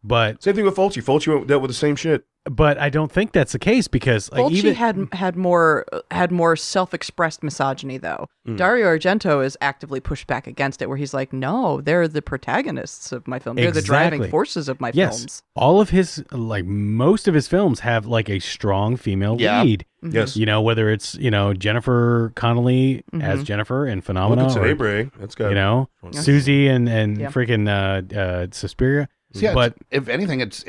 But Same thing with Fulci. Fulci dealt with the same shit. I don't think that's the case because like Fulci even had more self-expressed misogyny though. Dario Argento is actively pushed back against it, where he's like, "No, they're the protagonists of my film. They're the driving Exactly. forces of my yes, films." all of his like most of his films have like a strong female Yeah. lead. Yes. You know, whether it's Jennifer Connelly as Jennifer in Phenomena, Look at or, Tenebrae. That's got Susie and Yeah. freaking Suspiria. So yeah, but if anything, it's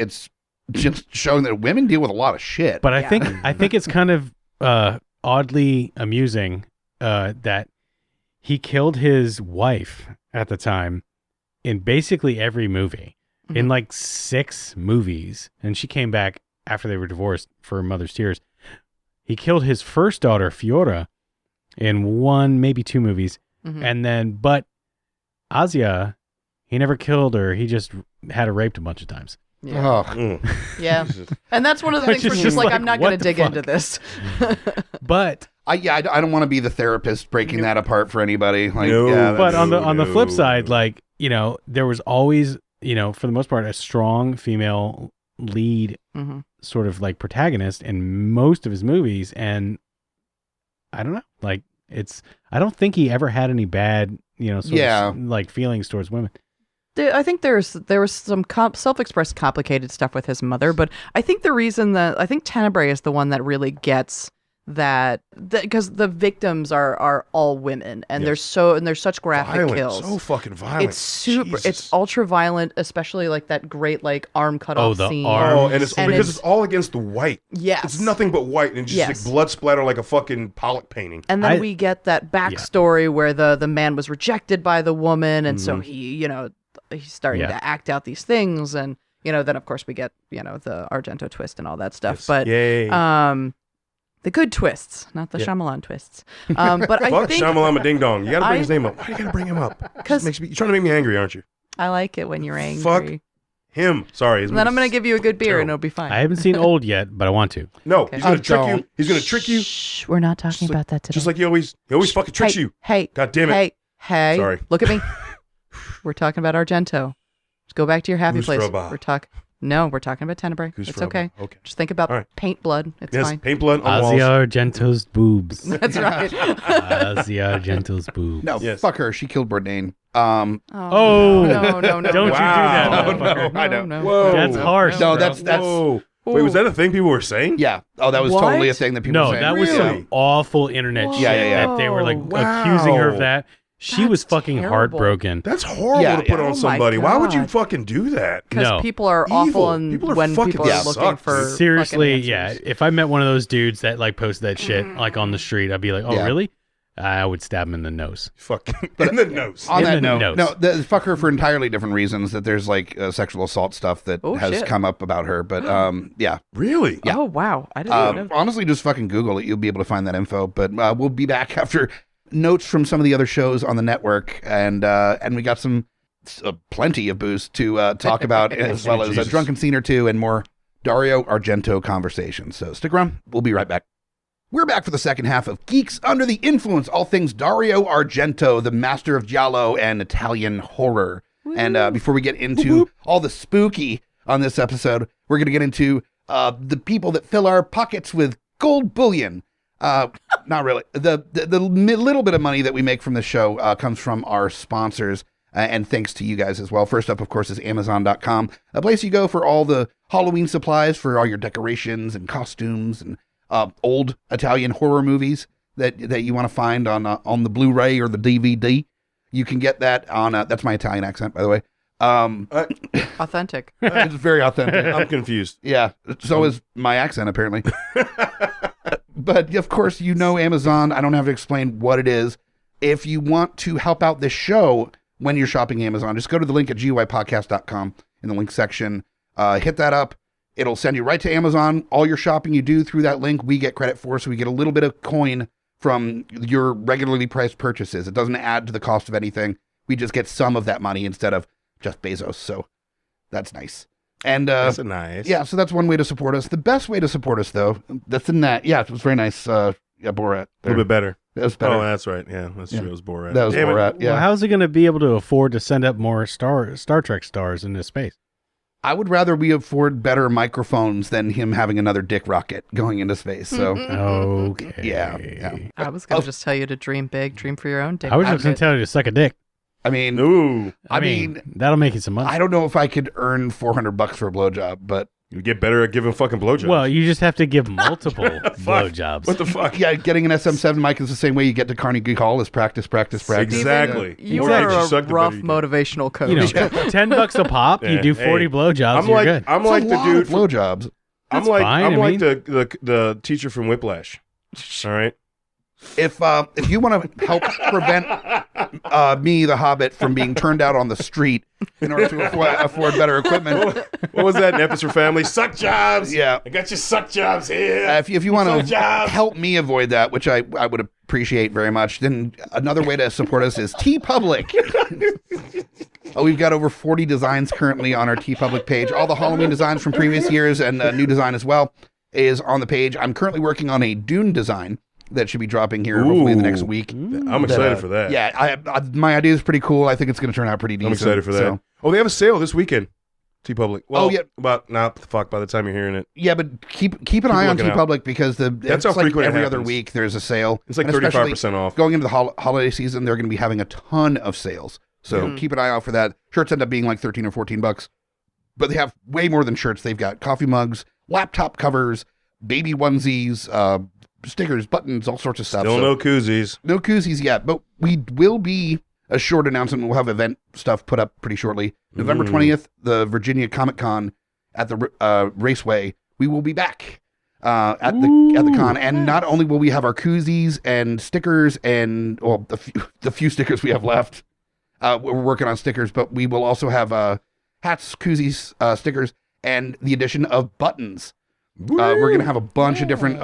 just showing that women deal with a lot of shit. But I Yeah. think it's kind of oddly amusing that he killed his wife at the time in basically every movie, in like 6 movies, and she came back after they were divorced for Mother's Tears. He killed his first daughter Fiora in 1, maybe 2 movies, and then but Asia, he never killed her. He just had her raped a bunch of times. Yeah. Oh. Yeah. And that's one of the Which things where is she's just like, like, I'm not what going to the dig fuck? into this. But I don't want to be the therapist breaking that apart for anybody. Like, No. yeah, but on the flip no. side, like, there was always, for the most part, a strong female lead Mhm. sort of like protagonist in most of his movies, and I don't know, like I don't think he ever had any bad, sort of like feelings towards women. I think there was some self-expressed complicated stuff with his mother, but I think the reason that I think Tenebrae is the one that really gets that because the victims are all women and there's such graphic Violent, kills. so fucking violent. It's super. Jesus. It's ultra violent, especially like that great like arm cut Oh, off the scene. arm. Oh, and it's And because it's- it's all against the white. Yes, It's nothing but white and just Yes. like blood splatter like a fucking Pollock painting. And then I- we get that backstory where the man was rejected by the woman, and so he he's starting to act out these things, and then of course we get the Argento twist and all that stuff. Yes. But Yay. the good twists, not the Shyamalan twists. But I Fuck think Shyamalama Ding Dong. You gotta bring I- his name up. Why you gotta bring him up? 'Cause- You're trying to make me angry, aren't you? I like it when you're angry. Fuck him. Sorry. And then I'm gonna give you a good beer, and it'll be fine. I haven't seen Old yet, but I want to. No, he's gonna trick you. don't. He's gonna trick you. Shh, we're not talking Just like- about that today. Just like he always fucking tricks hey, you. Hey, God damn it. Hey, Sorry. look at me. We're talking about Argento. Just go back to your happy Goose place. Robot. We're talking about Tenebrae. Goose It's Robot. okay. Okay. Just think about All right. paint blood. It's Yes, fine. paint blood on Ozzy walls. Argento's boobs. That's right. Ozzy Argento's boobs. No, Yes. fuck her. She killed Bourdain. Oh. no. Don't you do Wow. that, Oh, motherfucker. no, I know. No. Whoa. That's harsh. No, bro. that's Whoa. Wait, was that a thing people were saying? yeah. Oh, that was What? totally a thing that people No, were saying. that was Really? some awful internet shit Yeah. that they were like Wow. accusing her of that. She was That's fucking terrible. heartbroken. That's horrible Yeah, to put yeah. on Oh my somebody. Why would you God. fucking do that? Because No. people are Evil. awful, and People are when fucking people are looking suck, for dude. Seriously, fucking yeah. answers. If I met one of those dudes that like posted that shit like on the street, I'd be like, "Oh, Yeah. really?" I would stab him in the nose. Fucking in the nose. On In that the note, nose. fuck her for entirely different reasons. That there's like sexual assault stuff that Oh, has shit. come up about her. But yeah, Really? Yeah. Oh wow, I didn't even know. honestly, just fucking Google it. You'll be able to find that info. But we'll be back after notes from some of the other shows on the network, and we got some plenty of booze to talk about, as well as a Jesus. drunken scene or two and more Dario Argento conversations. So stick around. We'll be right back. We're back for the second half of Geeks Under the Influence, all things Dario Argento, the master of giallo and Italian horror. And before we get into all the spooky on this episode, we're going to get into the people that fill our pockets with gold bullion. Not really. The little bit of money that we make from the show comes from our sponsors, and thanks to you guys as well. First up, of course, is Amazon.com, a place you go for all the Halloween supplies for all your decorations and costumes and old Italian horror movies that you want to find on the Blu-ray or the DVD. You can get that on. That's my Italian accent, by the way. Authentic. It's very authentic. I'm confused. Yeah, so is my accent, apparently. But, of course, Amazon. I don't have to explain what it is. If you want to help out this show when you're shopping Amazon, just go to the link at GUIPodcast.com in the link section. Hit that up. It'll send you right to Amazon. All your shopping you do through that link, we get credit for, so we get a little bit of coin from your regularly priced purchases. It doesn't add to the cost of anything. We just get some of that money instead of Jeff Bezos, so that's nice. And That's nice. yeah, so that's one way to support us. The best way to support us, though, that's in that. Yeah, it was very nice. Yeah, Borat. A little bit better. That was better. Oh, that's right. Yeah, that's Yeah. true. It was Borat. That was Damn it. Borat. Yeah, Well, how's it going to be able to afford to send up more Star Trek stars into space? I would rather we afford better microphones than him having another dick rocket going into space. So Okay. Yeah. I was gonna just tell you to dream big, dream for your own dick. I was just going rocket. to tell you to suck a dick. I mean, Ooh. I mean, that'll make you some money. I don't know if I could earn $400 for a blowjob, but You get better at giving fucking blowjobs. Well, you just have to give multiple blowjobs. What the fuck? yeah, getting an SM7 mic is the same way you get to Carnegie Hall is practice. Exactly. You The more are you a suck, the rough better you get. motivational coach. You know, $10 a pop, you Yeah, do 40 hey, blowjobs, I'm you're like good. I'm It's like a the lot dude. of blowjobs. I'm That's like fine, I'm I like mean. the teacher from Whiplash. All right. If you want to help prevent me, the Hobbit, from being turned out on the street in order to afford better equipment, What was that in Epics for Family? Suck jobs. Yeah. I got your suck jobs here. if you want Suck to jobs. help me avoid that, which I would appreciate very much, then another way to support us is TeePublic. We've got over 40 designs currently on our TeePublic page. All the Halloween designs from previous years and new design as well is on the page. I'm currently working on a Dune design that should be dropping here hopefully in the next week. I'm excited for that. Yeah, my idea is pretty cool. I think it's going to turn out pretty decent. I'm excited for that. So. Oh, they have a sale this weekend. TeePublic. Well, Oh, yeah. By the time you're hearing it. Yeah, but keep an eye on looking out. TeePublic because That's it's how like frequent it every other happens. week there's a sale. It's like And especially 35% off. Going into the holiday season, they're going to be having a ton of sales. So keep an eye out for that. Shirts end up being like $13 or $14, but they have way more than shirts. They've got coffee mugs, laptop covers, baby onesies, stickers, buttons, all sorts of stuff. Still no koozies. No koozies yet, but we will be a short announcement. We'll have event stuff put up pretty shortly. November 20th, the Virginia Comic Con at the Raceway. We will be back at the con, and not only will we have our koozies and stickers and the few stickers we have left. We're working on stickers, but we will also have hats, koozies, stickers, and the addition of buttons. We're going to have a bunch of different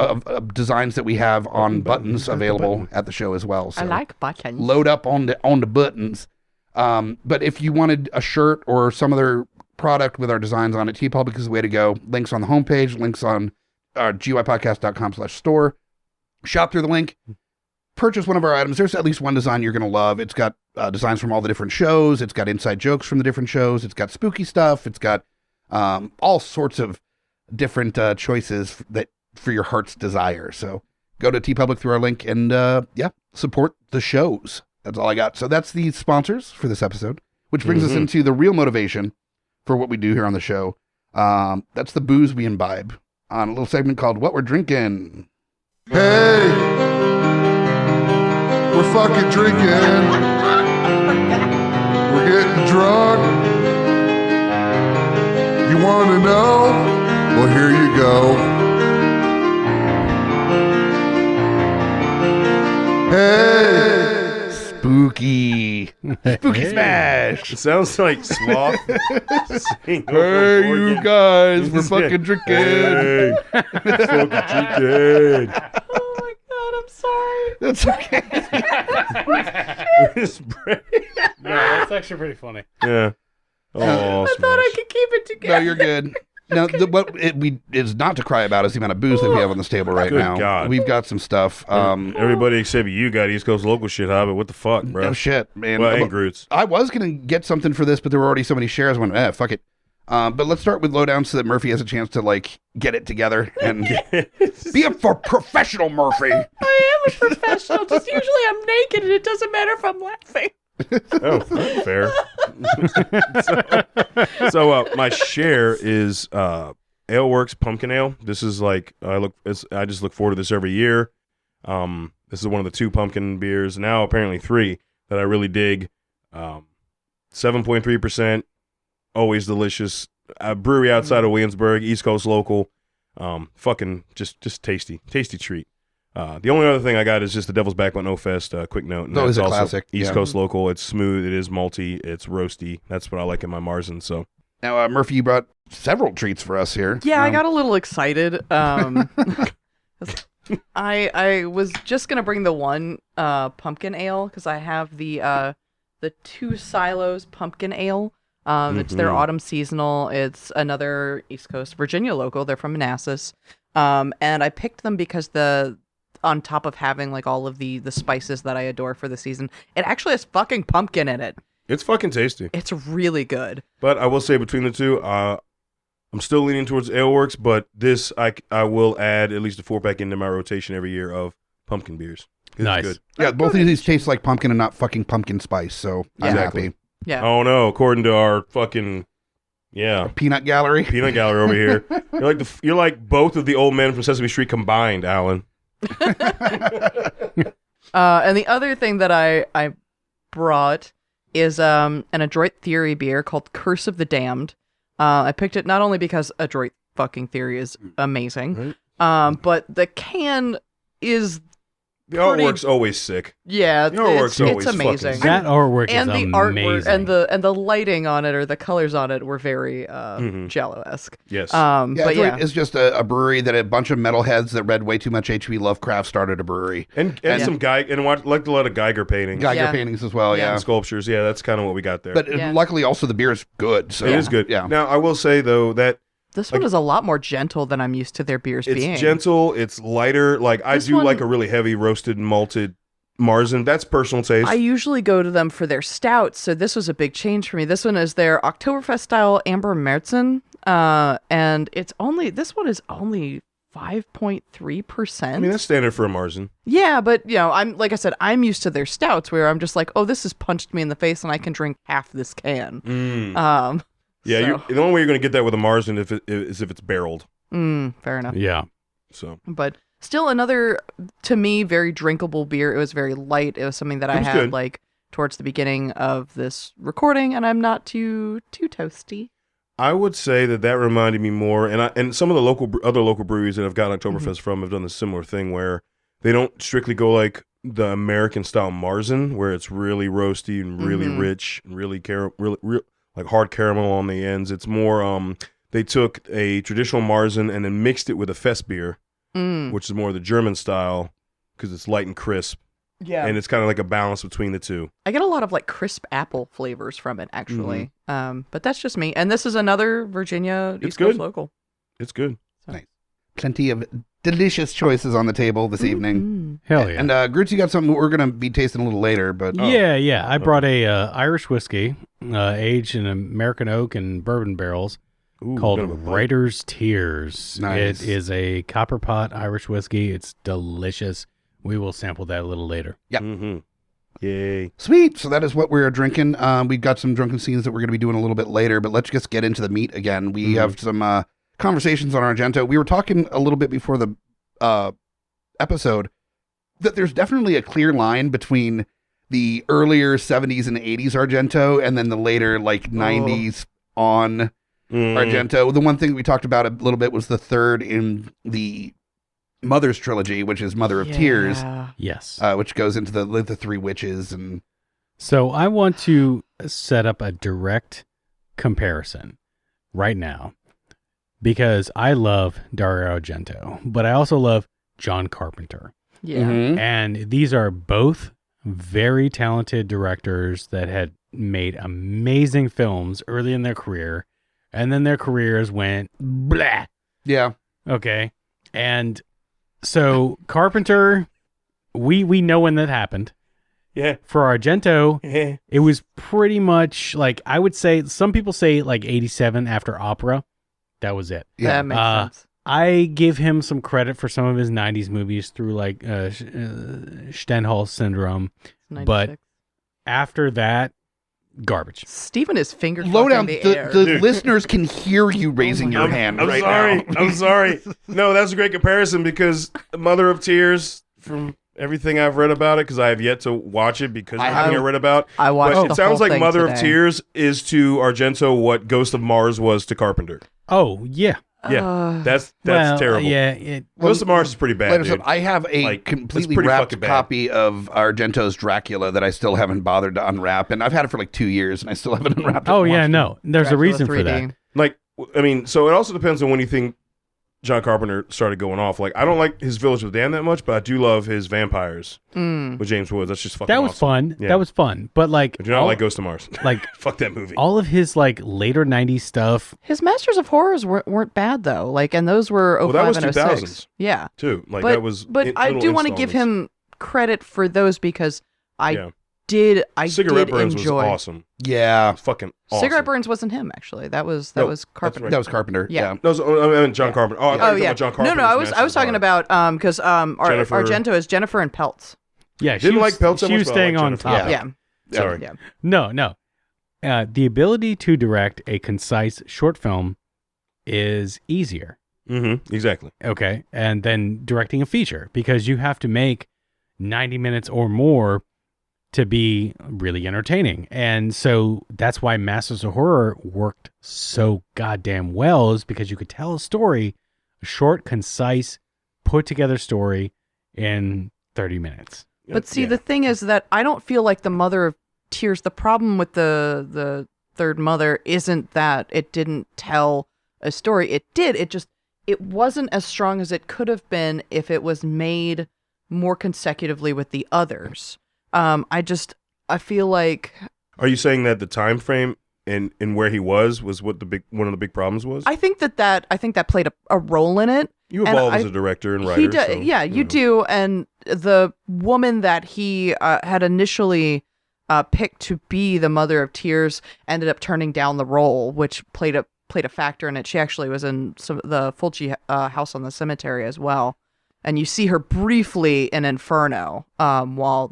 designs that we have on buttons available at the show as well. So I like buttons. load up on the buttons. But if you wanted a shirt or some other product with our designs on it, TeePublic is the way to go. Links on the homepage, links on GUIPodcast.com/store. Shop through the link. Purchase one of our items. There's at least one design you're going to love. It's got designs from all the different shows. It's got inside jokes from the different shows. It's got spooky stuff. It's got all sorts of different choices that for your heart's desire. So go to TeePublic through our link and support the shows. That's all I got. So that's the sponsors for this episode, which brings us into the real motivation for what we do here on the show. That's the booze we imbibe on a little segment called What We're Drinking. Hey, we're fucking drinking. We're getting drunk. You want to know? Well, here you go. Hey, Spooky Smash. It sounds like Sloth. Hey, you guys, we're fucking drinking. Hey, fucking drinking. Oh my god, I'm sorry. That's okay. This break. No, that's actually pretty funny. Yeah. Oh, I thought I could keep it No, together. you're good. Now, what it is not to cry about is the amount of booze that we have on this table right Good now. God. We've got some stuff. Everybody except you got East Coast local shit, Hobbit. What the fuck, bro? Oh shit, man. Well, and Grutz. I was gonna get something for this, but there were already so many shares. I went, fuck it. But let's start with Lowdown so that Murphy has a chance to like get it together and be a professional Murphy. I am a professional. Just usually I'm naked and it doesn't matter if I'm laughing. Oh, fair. so my share is Aleworks Pumpkin Ale. This is like I just look forward to this every year. This is one of the 2 pumpkin beers, now apparently 3, that I really dig. 7.3%, always delicious. Brewery outside of Williamsburg, East Coast local. Fucking just tasty treat. The only other thing I got is just the Devil's Back on No Fest. Quick note. And That was that's a also classic, East yeah. Coast local. It's smooth. It is malty. It's roasty. That's what I like in my Marzen. So Now, Murphy, you brought several treats for us here. Yeah, I got a little excited. I was just gonna bring the one pumpkin ale because I have the 2 Silos pumpkin ale. It's their autumn seasonal. It's another East Coast Virginia local. They're from Manassas, and I picked them because on top of having like all of the spices that I adore for the season, it actually has fucking pumpkin in it. it's fucking tasty. It's really good. But I will say between the two, I'm still leaning towards Aleworks, but this I will add at least a 4-pack into my rotation every year of pumpkin beers. It's Nice. good. Yeah, both of these taste like pumpkin and not fucking pumpkin spice, so I'm Exactly. happy. Yeah. Oh no, according to our fucking Peanut gallery. peanut gallery over here, you're like both of the old men from Sesame Street combined, Alan. And the other thing that I brought is an Adroit Theory beer called Curse of the Damned. I picked it not only because Adroit fucking Theory is amazing, but the can is The artwork's always sick. Yeah, The artwork's always it's fucking amazing. sick. That artwork And is the amazing. artwork and the lighting on it or the colors on it were very Jello-esque. Yes. But yeah, It's just a brewery that a bunch of metalheads that read way too much H.P. Lovecraft started a brewery. and some like a lot of Geiger painting. Geiger Yeah. paintings as well, yeah. And sculptures. Yeah, that's kind of what we got there. But Yeah. luckily also the beer is good. So it is good. Yeah. Now, I will say, though, that this one is a lot more gentle than I'm used to their beers it's being. gentle, it's lighter. Like, I This do one- like a really heavy roasted malted Marzen. That's personal taste. I usually go to them for their stouts, so this was a big change for me. This one is their Oktoberfest style Amber Märzen, and this one is only 5.3%. I mean, that's standard for a Marzen. Yeah, but like I said, I'm used to their stouts where I'm just like, oh, this has punched me in the face and I can drink half this can. Yeah, So- the only way you're going to get that with a Marzen is if it's barreled. Fair enough. yeah. So But still another, to me, very drinkable beer. It was very light. It was something that I was had good. like towards the beginning of this recording, and I'm not too toasty. I would say that reminded me more, and some of the other local breweries that I've gotten Oktoberfest from have done the similar thing where they don't strictly go like the American style Marzen, where it's really roasty and really rich and really like hard caramel on the ends. It's more they took a traditional Marzen and then mixed it with a Fest beer, which is more the German style because it's light and crisp. Yeah. And it's kind of like a balance between the two. I get a lot of like crisp apple flavors from it, actually. But that's just me. And this is another Virginia It's East Coast good. local. It's good. Plenty of delicious choices on the table this evening. Hell yeah. And Grutz, you got something we're going to be tasting a little later, but Yeah. I brought a Irish whiskey aged in American oak and bourbon barrels Ooh, called kind of a bite. Writer's Tears. Nice. It is a copper pot Irish whiskey. It's delicious. We will sample that a little later. Mm-hmm. Yay. Sweet. So that is what we're drinking. We've got some drunken scenes that we're going to be doing a little bit later, but let's just get into the meat again. We have some conversations on Argento. We were talking a little bit before the episode that there's definitely a clear line between the earlier 70s and 80s Argento and then the later like 90s on Argento. The one thing we talked about a little bit was the third in the Mother's trilogy, which is Mother of Tears, Yes. which goes into the three witches and So I want to set up a direct comparison right now because I love Dario Argento, but I also love John Carpenter. Yeah. Mhm. And these are both very talented directors that had made amazing films early in their career, and then their careers went blah. Yeah. Okay. And so Carpenter, we know when that happened. Yeah. For Argento, Yeah. it was pretty much like, I would say, some people say like 87 after Opera. That was it. Yeah. That makes sense. I give him some credit for some of his 90s movies through like Stendhal Syndrome. But 96. after that, garbage. Stephen is finger Lowdown, the the air. listeners can hear you raising your hand I'm right sorry. now. I'm sorry. No, that's a great comparison because Mother of Tears, from everything I've read about it, because I have yet to watch it because of everything I read about. I watched But the it sounds whole like thing Mother of today. Tears is to Argento what Ghost of Mars was to Carpenter. Oh, yeah. Yeah, that's Well, terrible. Yeah. Ghost of Mars is pretty bad, Wait a dude. second, I have a Like, completely it's pretty wrapped fucking bad. copy of Argento's Dracula that I still haven't bothered to unwrap, and I've had it for like 2 years, and I still haven't unwrapped it. Oh, and yeah, watched no. There's a Dracula reason for 3D. that. Like, I mean, so it also depends on when you think John Carpenter started going off. Like, I don't like his Village of the Damned that much, but I do love his Vampires with James Woods. That's just fucking That was awesome. fun. Yeah. That was fun. But like, I do not like Ghost of Mars. like Fuck that movie. all of his like later 90s stuff. His Masters of Horrors weren't bad though. Like, and those were 05 that was and 2000s. 06. Yeah. Too. Like, But that was. but I little do want to give installments. him credit for those because I Yeah. did Cigarette did Burns enjoy. was awesome. Yeah, It's fucking awesome. Cigarette Burns wasn't him actually. That was No, Carpenter. right. that was Carpenter. Yeah. No, I meant John Carpenter. Oh, I thought you were Oh talking yeah. about John Carpenter. No, I was talking about because Jennifer- Argento is Jennifer and Peltz. Yeah, Didn't she like Peltz so she much, was but I staying like on Jennifer. top. Yeah. Sorry. Yeah. No. The ability to direct a concise short film is easier. Mm-hmm. Exactly. Okay. And then directing a feature because you have to make 90 minutes or more to be really entertaining. And so that's why Masters of Horror worked so goddamn well, is because you could tell a story, a short, concise, put together story in 30 minutes. But see, the thing is that I don't feel like the Mother of Tears. The problem with the third mother isn't that it didn't tell a story. It did. It wasn't as strong as it could have been if it was made more consecutively with the others. I feel like. Are you saying that the time frame and where he was what one of the big problems was? I think that played a role in it. You evolve as a director and writer. You do. And the woman that he had initially picked to be the Mother of Tears ended up turning down the role, which played a factor in it. She actually was in the Fulci House on the Cemetery as well. And you see her briefly in Inferno while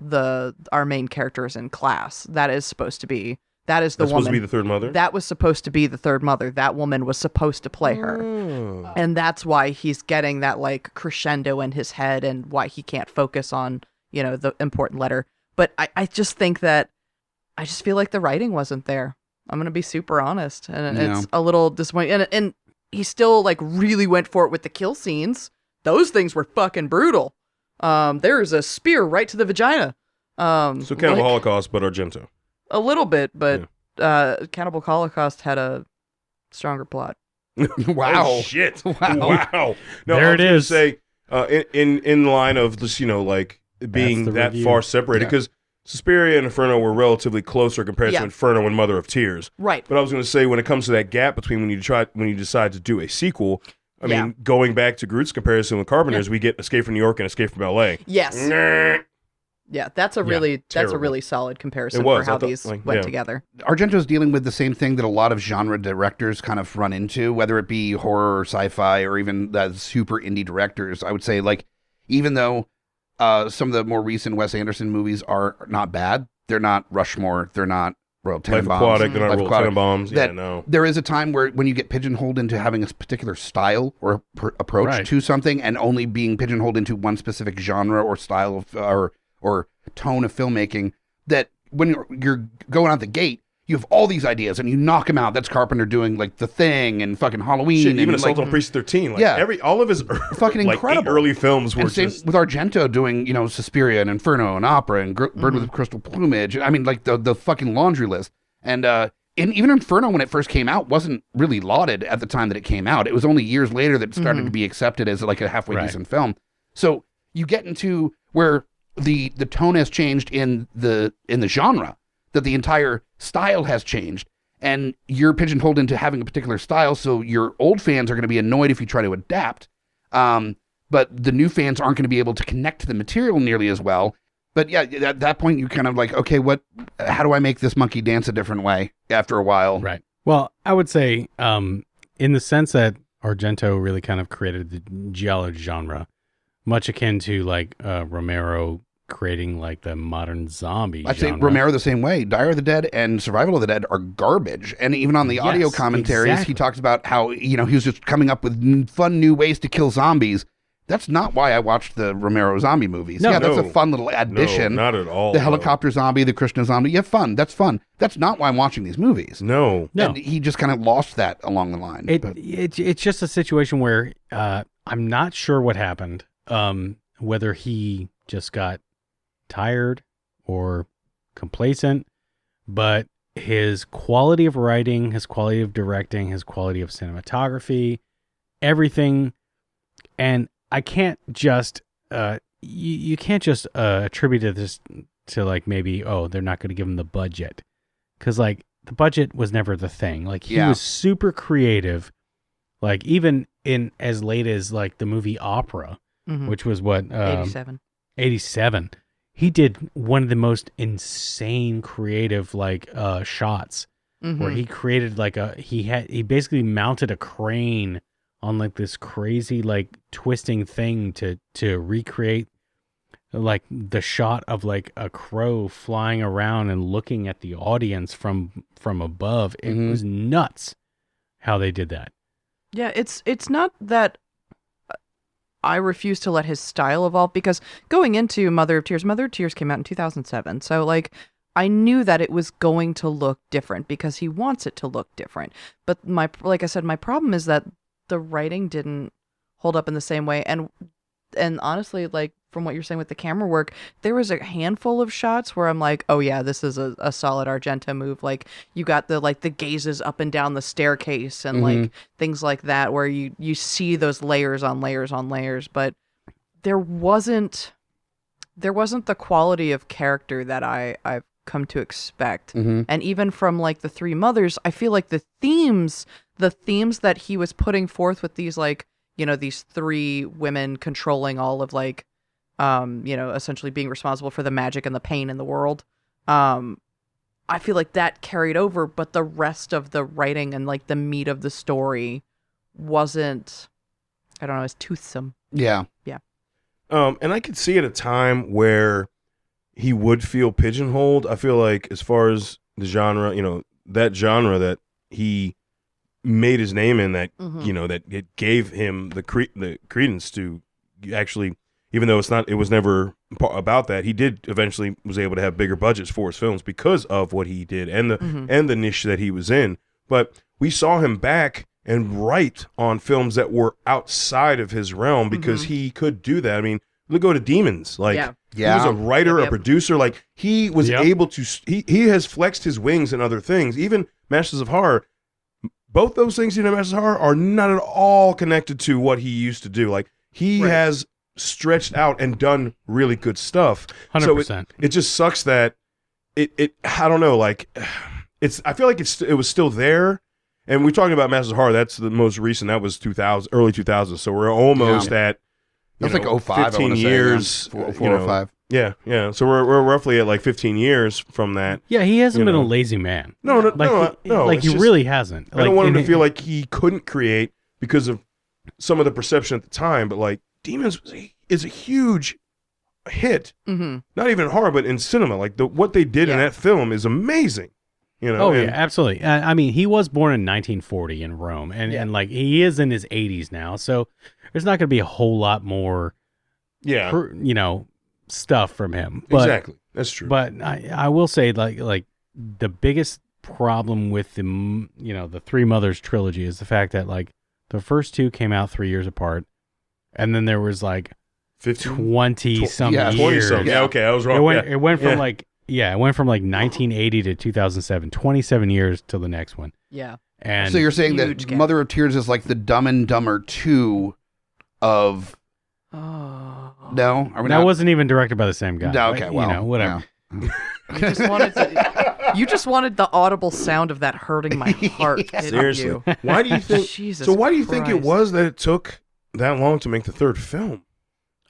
our main character is in class. That's supposed to be the woman. Supposed to be the third mother? That was supposed to be the third mother. That woman was supposed to play her. Oh. And that's why he's getting that like crescendo in his head and why he can't focus on, the important letter. But I just think that I just feel like the writing wasn't there. I'm going to be super honest. And it's a little disappointing. And he still like really went for it with the kill scenes. Those things were fucking brutal. There's a spear right to the vagina. So Cannibal Holocaust, but Argento. A little bit, but Cannibal Holocaust had a stronger plot. Wow. Oh, shit. Wow. No, There it is. Say, in line of this, like being That's the that review. far separated, because Suspiria and Inferno were relatively closer compared to Inferno and Mother of Tears. Right. But I was going to say, when it comes to that gap between when you decide to do a sequel, I mean, going back to Grutz comparison with Carpenter's, we get Escape from New York and Escape from L.A. Yes. Yeah, that's a really terrible. solid comparison It was. for how I thought, these like, went yeah. together. Argento's dealing with the same thing that a lot of genre directors kind of run into, whether it be horror or sci-fi or even the super indie directors. I would say, like, even though some of the more recent Wes Anderson movies are not bad, they're not Rushmore, they're not Royal Life Tenenbaums. Aquatic, they're not Life Royal Aquatic. Tenenbaums. Yeah, That no. There is a time where when you get pigeonholed into having a particular style or approach Right. to something and only being pigeonholed into one specific genre or style of or tone of filmmaking, that when you're going out the gate, you have all these ideas and you knock them out. That's Carpenter doing like The Thing and fucking Halloween. Shit, and even Assault like, on Precinct 13. Like, Yeah. all of his Fucking like, incredible. 8 early films were and same just... with Argento doing, Suspiria and Inferno and Opera and Bird with Crystal Plumage. I mean, like the fucking laundry list. And even Inferno, when it first came out, wasn't really lauded at the time that it came out. It was only years later that it started to be accepted as like a halfway Right. decent film. So you get into where the tone has changed in the genre, that the entire style has changed, and you're pigeonholed into having a particular style. So your old fans are going to be annoyed if you try to adapt, but the new fans aren't going to be able to connect to the material nearly as well. But yeah, at that point, you kind of like, okay, how do I make this monkey dance a different way after a while? Right. Well, I would say, in the sense that Argento really kind of created the giallo genre, much akin to like Romero creating like the modern zombie I'd say genre. Romero the same way. Dire of the Dead and Survival of the Dead are garbage. And even on the audio Yes, commentaries, exactly. he talks about how, he was just coming up with fun new ways to kill zombies. That's not why I watched the Romero zombie movies. No. Yeah, that's a No. fun little addition. No, not at all. The helicopter zombie, the Krishna zombie. Yeah, fun. That's fun. That's not why I'm watching these movies. No. No. And he just kind of lost that along the line. But- It's just a situation where I'm not sure what happened. Whether he just got tired or complacent, but his quality of writing, his quality of directing, his quality of cinematography, everything, and I can't just you can't just attribute this to like maybe they're not going to give him the budget, because like the budget was never the thing. Like he was super creative, like even in as late as like the movie Opera, which was what 87. He did one of the most insane creative like shots where he created like he basically mounted a crane on like this crazy like twisting thing to recreate like the shot of like a crow flying around and looking at the audience from above. It was nuts how they did that. Yeah, it's not that I refuse to let his style evolve, because going into Mother of Tears came out in 2007. So like I knew that it was going to look different because he wants it to look different. But like I said, my problem is that the writing didn't hold up in the same way. And and honestly, like from what you're saying with the camera work, there was a handful of shots where I'm like, oh yeah, this is a solid Argento move. Like you got the gazes up and down the staircase and like things like that, where you see those layers on layers on layers, but there wasn't the quality of character that I've come to expect. And even from like the Three Mothers, I feel like the themes that he was putting forth with these like, you know, these three women controlling all of like, you know, essentially being responsible for the magic and the pain in the world. I feel like that carried over, but the rest of the writing and like the meat of the story wasn't, I don't know, as toothsome. Yeah. And I could see at a time where he would feel pigeonholed. I feel like as far as the genre, you know, that genre that he made his name in, that you know, that it gave him the credence to actually, even though it was never about that, he did eventually was able to have bigger budgets for his films because of what he did and the niche that he was in. But we saw him back and write on films that were outside of his realm because he could do that. I mean, look, go to Demons. Like, he was a writer, a producer. Like, he was able to, he has flexed his wings in other things. Even Masters of Horror, both those things in Masters of Horror are not at all connected to what he used to do. Like, he has stretched out and done really good stuff. 100%. So it just sucks that it I don't know, like, I feel like it was still there. And we're talking about Masters of Horror. That's the most recent. That was 2000, early 2000s. So we're almost at, That's like 05, 15 years. 4 or 5. Yeah. So we're roughly at like 15 years from that. Yeah, he hasn't been a lazy man. No. Like he really hasn't. I don't want him to feel like he couldn't create because of some of the perception at the time. But like Demons is a huge hit. Not even in horror, but in cinema. Like what they did in that film is amazing. You know, yeah, absolutely. I mean, he was born in 1940 in Rome, and like he is in his 80s now, so there's not going to be a whole lot more, you know, stuff from him. But, exactly, that's true. But I will say, like the biggest problem with the Three Mothers trilogy is the fact that like the first two came out 3 years apart, and then there was like 20 some years. Yeah, okay, I was wrong. It went from like. Yeah, it went from like 1980 to 2007, 27 years till the next one. Yeah. And so you're saying that Mother of Tears is like the Dumb and Dumber 2 of... Oh. No? Are we that wasn't even directed by the same guy. No, okay, well. You know, whatever. Yeah. You just wanted the audible sound of that hurting my heart. Seriously. Why do you think... Jesus so why do you think Christ. it was that it took that long to make the third film?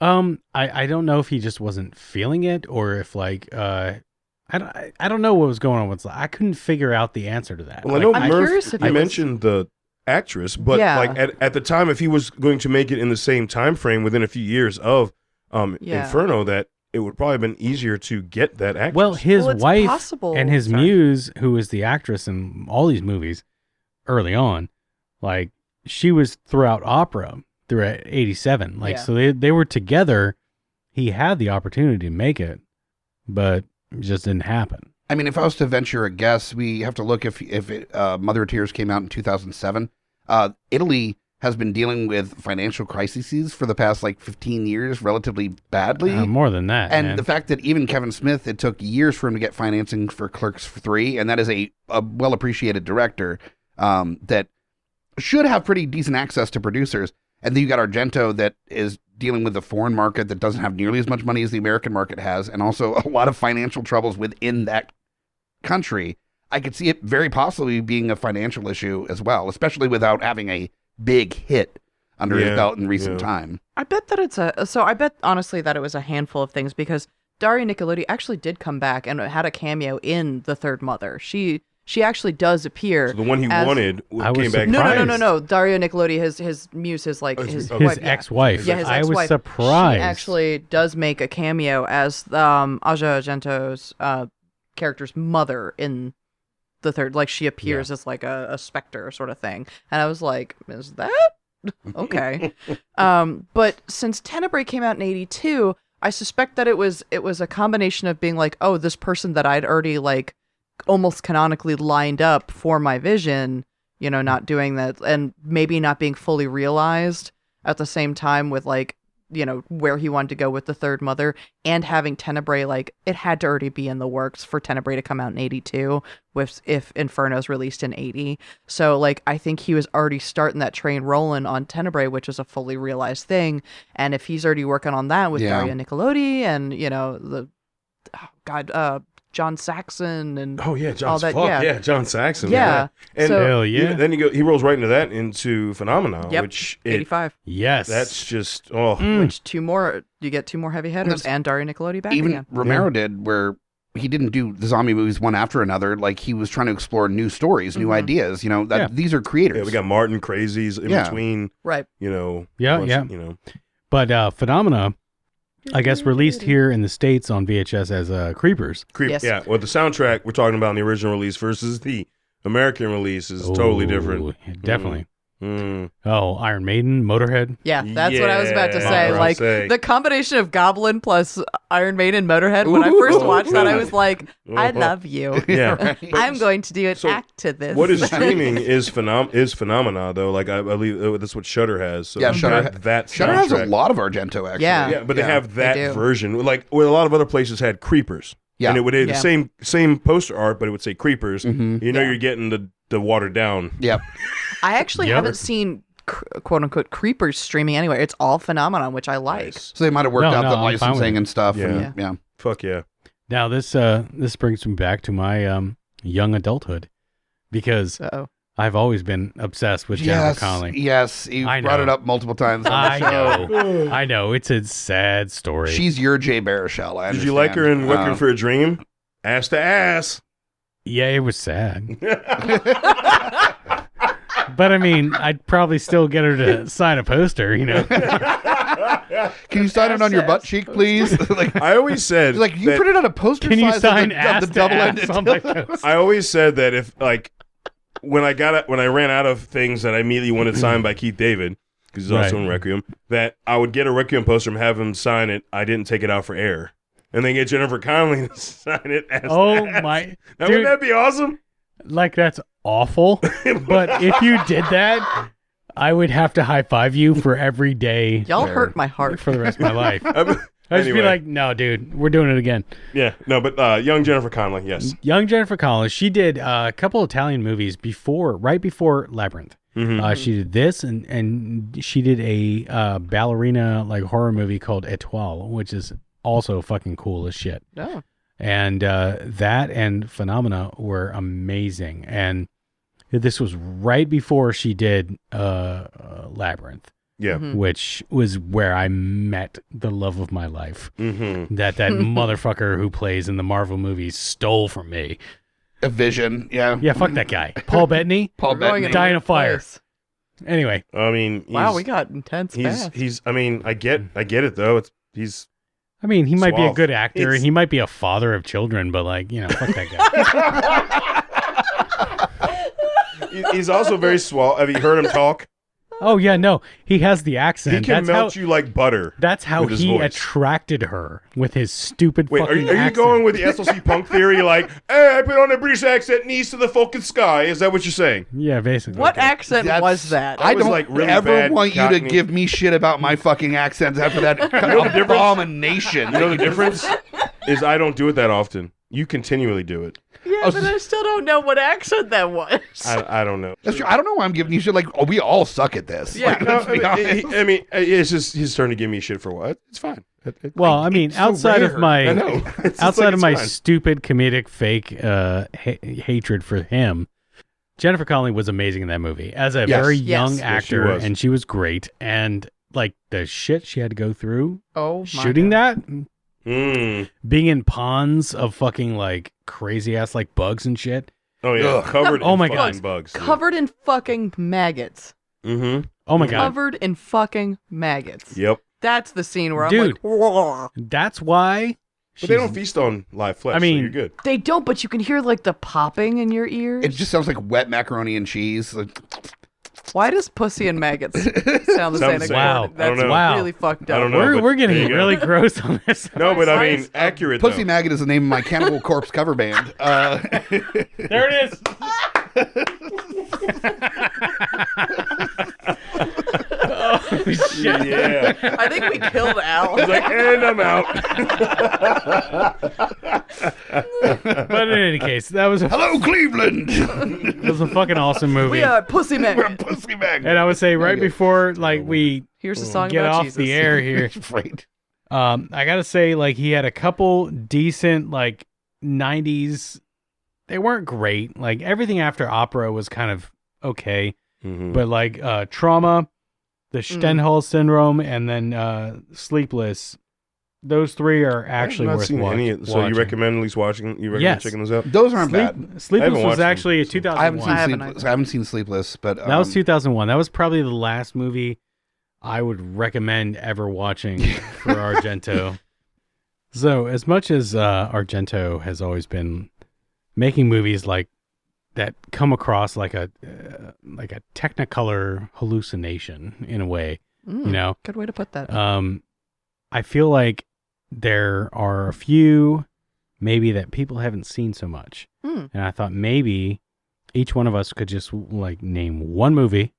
I don't know if he just wasn't feeling it or if like I don't know what was going on with. I couldn't figure out the answer to that. Well, like, I know Murph, you mentioned the actress, but like at the time, if he was going to make it in the same time frame within a few years of Inferno, that it would probably have been easier to get that actress. Well, his wife and his muse, who is the actress in all these movies early on, like she was throughout opera. Through 87, like so they were together. He had the opportunity to make it, but it just didn't happen. I mean, if I was to venture a guess, we have to look if Mother of Tears came out in 2007. Italy has been dealing with financial crises for the past like 15 years, relatively badly. More than that, and the fact that even Kevin Smith, it took years for him to get financing for Clerks 3, and that is a well appreciated director that should have pretty decent access to producers. And then you got Argento that is dealing with the foreign market that doesn't have nearly as much money as the American market has, and also a lot of financial troubles within that country. I could see it very possibly being a financial issue as well, especially without having a big hit under his belt in recent time. I bet that I bet honestly that it was a handful of things because Daria Nicolodi actually did come back and had a cameo in The Third Mother. She actually does appear. So the one he wanted came back. No. Dario Nicolodi, his muse, his wife, ex-wife. Yeah, his ex-wife. I was surprised. She actually does make a cameo as Asia Argento's character's mother in the third. Like she appears as like a specter sort of thing, and I was like, is that okay? But since Tenebrae came out in '82, I suspect that it was a combination of being like, oh, this person that I'd already like almost canonically lined up for my vision, you know, not doing that and maybe not being fully realized at the same time with like where he wanted to go with the third mother, and having Tenebrae, like, it had to already be in the works for Tenebrae to come out in 82 if Inferno's released in 80. So, like, I think he was already starting that train rolling on Tenebrae, which is a fully realized thing. And if he's already working on that with Dario Nicolodi and, John Saxon and Oh yeah, all that. John Saxon. Yeah. And So- Hell yeah. Then he rolls right into that into Phenomena, Yep. which 85. Yes. that's just Which you get two more heavy hitters That's- and Dario Nicolodi back Even again. Romero did, where he didn't do the zombie movies one after another. Like, he was trying to explore new stories, new ideas. These are creators. Yeah, we got Martin Crazies in between. Right. Yeah. But Phenomena, I guess, released here in the States on VHS as Creepers. Yes. Yeah. Well, the soundtrack we're talking about in the original release versus the American release is totally different. Oh, definitely. Mm. Oh, Iron Maiden, Motorhead. Yeah, that's what I was about to say. Yeah, Like, the combination of Goblin plus Iron Maiden Motorhead, when I first watched that, I was like, I love you. Yeah. I'm going to do an act to this. What is streaming is Phenomena, though. Like, I believe that's what Shudder has. So Yeah, it's Shudder got that Shudder has a soundtrack. lot of Argento, actually. Yeah. Yeah, but they have that do. version. Like, where a lot of other places had Creepers. Yeah. And it would have Yeah. the same poster art, but it would say Creepers. Mhm. You're getting the watered down. Yep. I actually Yep. haven't seen quote unquote Creepers streaming anywhere. It's all Phenomenon, which I like. Nice. So they might have worked No, out no, the I'm fine with licensing it. and stuff. Yeah. And, yeah. Fuck yeah. Now this brings me back to my young adulthood, because Uh-oh. I've always been obsessed with Jennifer Connelly. Yes. You I brought know. it up multiple times on the I show. know. I know. It's a sad story. She's your Jay Baruchel. I Did you like her in understand. Requiem for a Dream? Ass to ass. Yeah, it was sad. But I mean, I'd probably still get her to sign a poster, Can you sign it on your butt cheek, please? Like, I always said she's like, you that- printed out a poster Can you size sign of ass the to double-ended ass on my dildo? poster? I always said that if when I ran out of things that I immediately wanted signed by Keith David, because he's also Right. in Requiem, that I would get a Requiem poster and have him sign it. I didn't take it out for air, and then get Jennifer Connelly to sign it. Ass Oh to ass. my! Now, Dude, wouldn't that be awesome? like, that's awful. But if you did that, I would have to high five you for every day Y'all hurt my heart. for the rest of my life. I'd just Anyway. be like, no, dude, we're doing it again. Yeah, no, but young Jennifer Connelly, yes. Young Jennifer Connelly, she did a couple Italian movies right before Labyrinth. Mhm. She did this, and she did a ballerina like horror movie called Étoile, which is also fucking cool as shit. Oh. And that and Phenomena were amazing. And this was right before she did Labyrinth, Yeah. Mhm. which was where I met the love of my life. Mm-hmm. That motherfucker who plays in the Marvel movies stole from me. A vision. Yeah. Yeah, fuck that guy. Paul Bettany. Paul We're going Bettany. in Die in the a fire. place. Anyway, I mean, Wow, he's- we got intense fast. he's. I mean, I get it though. He's. I mean, he might be a Suave. good actor, It's- and he might be a father of children, but fuck that guy. He's also very suave. Have you heard him talk? Oh yeah, no, he has the accent. He can that's melt how, you like butter. That's how with his he voice. attracted her with his stupid Wait, fucking are you accent. going with the SLC punk theory? Like, hey, I put on a British accent, knees to the fucking sky. Is that what you're saying? Yeah, basically. What accent That's- was that? I was, don't like, really ever bad want you to Cockney. give me shit about my fucking accents after that abomination. You know the difference is I don't do it that often. You continually do it. Yeah, but I still don't know what accent that was. I don't know. That's true. I don't know why I'm giving you shit. Like, oh, we all suck at this. Yeah. Like, No, let's be honest. I mean, it's just he's starting to give me shit for what? It's fine. Well, I mean, It's so outside rare. of my I know. It's just outside like, of it's my fine. stupid comedic fake hatred for him, Jennifer Connelly was amazing in that movie as a Yes. very Yes. young Yes, she actor, was. and she was great. And like the shit she had to go through Oh, my shooting God. that, Mm. being in ponds of fucking like crazy ass like bugs and shit. Oh yeah, Ugh. covered. Oh in my fucking God. bugs. Covered in fucking maggots. Mm-hmm. Oh my god, Covered in fucking maggots. Yep. That's the scene where I'm Dude. like, whoa. that's why. But they she's- don't feast on live flesh. I mean- so you're good. They don't, but you can hear like the popping in your ears. It just sounds like wet macaroni and cheese. Like, Why does pussy and maggots sound the same? Sounds the same. Wow. I don't That's know. Wow. really fucked up. I don't know. We're but we're there getting you go. really gross on this. No, but I mean, Nice. accurate. Pussy though. Maggot is the name of my Cannibal Corpse cover band. There it is. shit. Yeah. I think we killed Al. He's like, and I'm out. But in any case, that was Hello, Cleveland. a fucking awesome movie. We are pussy men. We're a pussy bag. And I would say right before we Here's a song get about off Jesus. the air here, Right. I gotta say he had a couple decent 90s. They weren't great. Everything after Opera was kind of okay, but Trauma, the Stendhal Syndrome, and then Sleepless. Those three are actually I've not worth seen any. watching. So you recommend at least watching? You recommend Yes. checking those out? Those aren't bad. Sleepless watched was them, actually a so- 2001. I haven't seen Sleepless, but That was 2001. That was probably the last movie I would recommend ever watching for Argento. So, as much as Argento has always been making movies that come across like a Technicolor hallucination in a way, Good way to put that. I feel like there are a few maybe that people haven't seen so much. And I thought maybe each one of us could just name one movie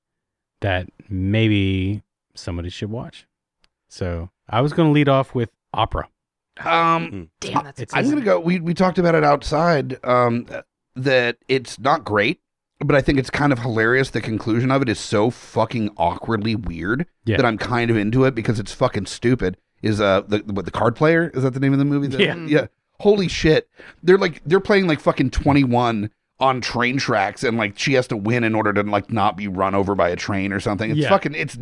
that maybe somebody should watch. So I was going to lead off with Opera. Damn, that's It's I'm gonna go. We talked about it outside. That it's not great, but I think it's kind of hilarious. The conclusion of it is so fucking awkwardly weird Yeah. that I'm kind of into it because it's fucking stupid. Is the card player? Is that the name of the movie? Yeah. Holy shit! They're playing fucking 21 on train tracks, and she has to win in order to not be run over by a train or something. It's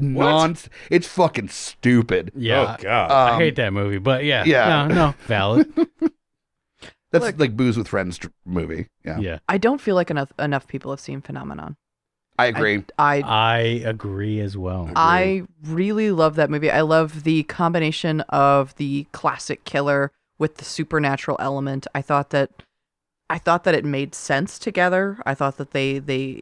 it's fucking stupid. Yeah. Oh God. I hate that movie, but yeah. Yeah. No, valid. That's like Booze with Friends movie. Yeah, Yeah. I don't feel like enough people have seen Phenomenon. I agree. I agree as well. I really love that movie. I love the combination of the classic killer with the supernatural element. I thought that it made sense together. I thought that that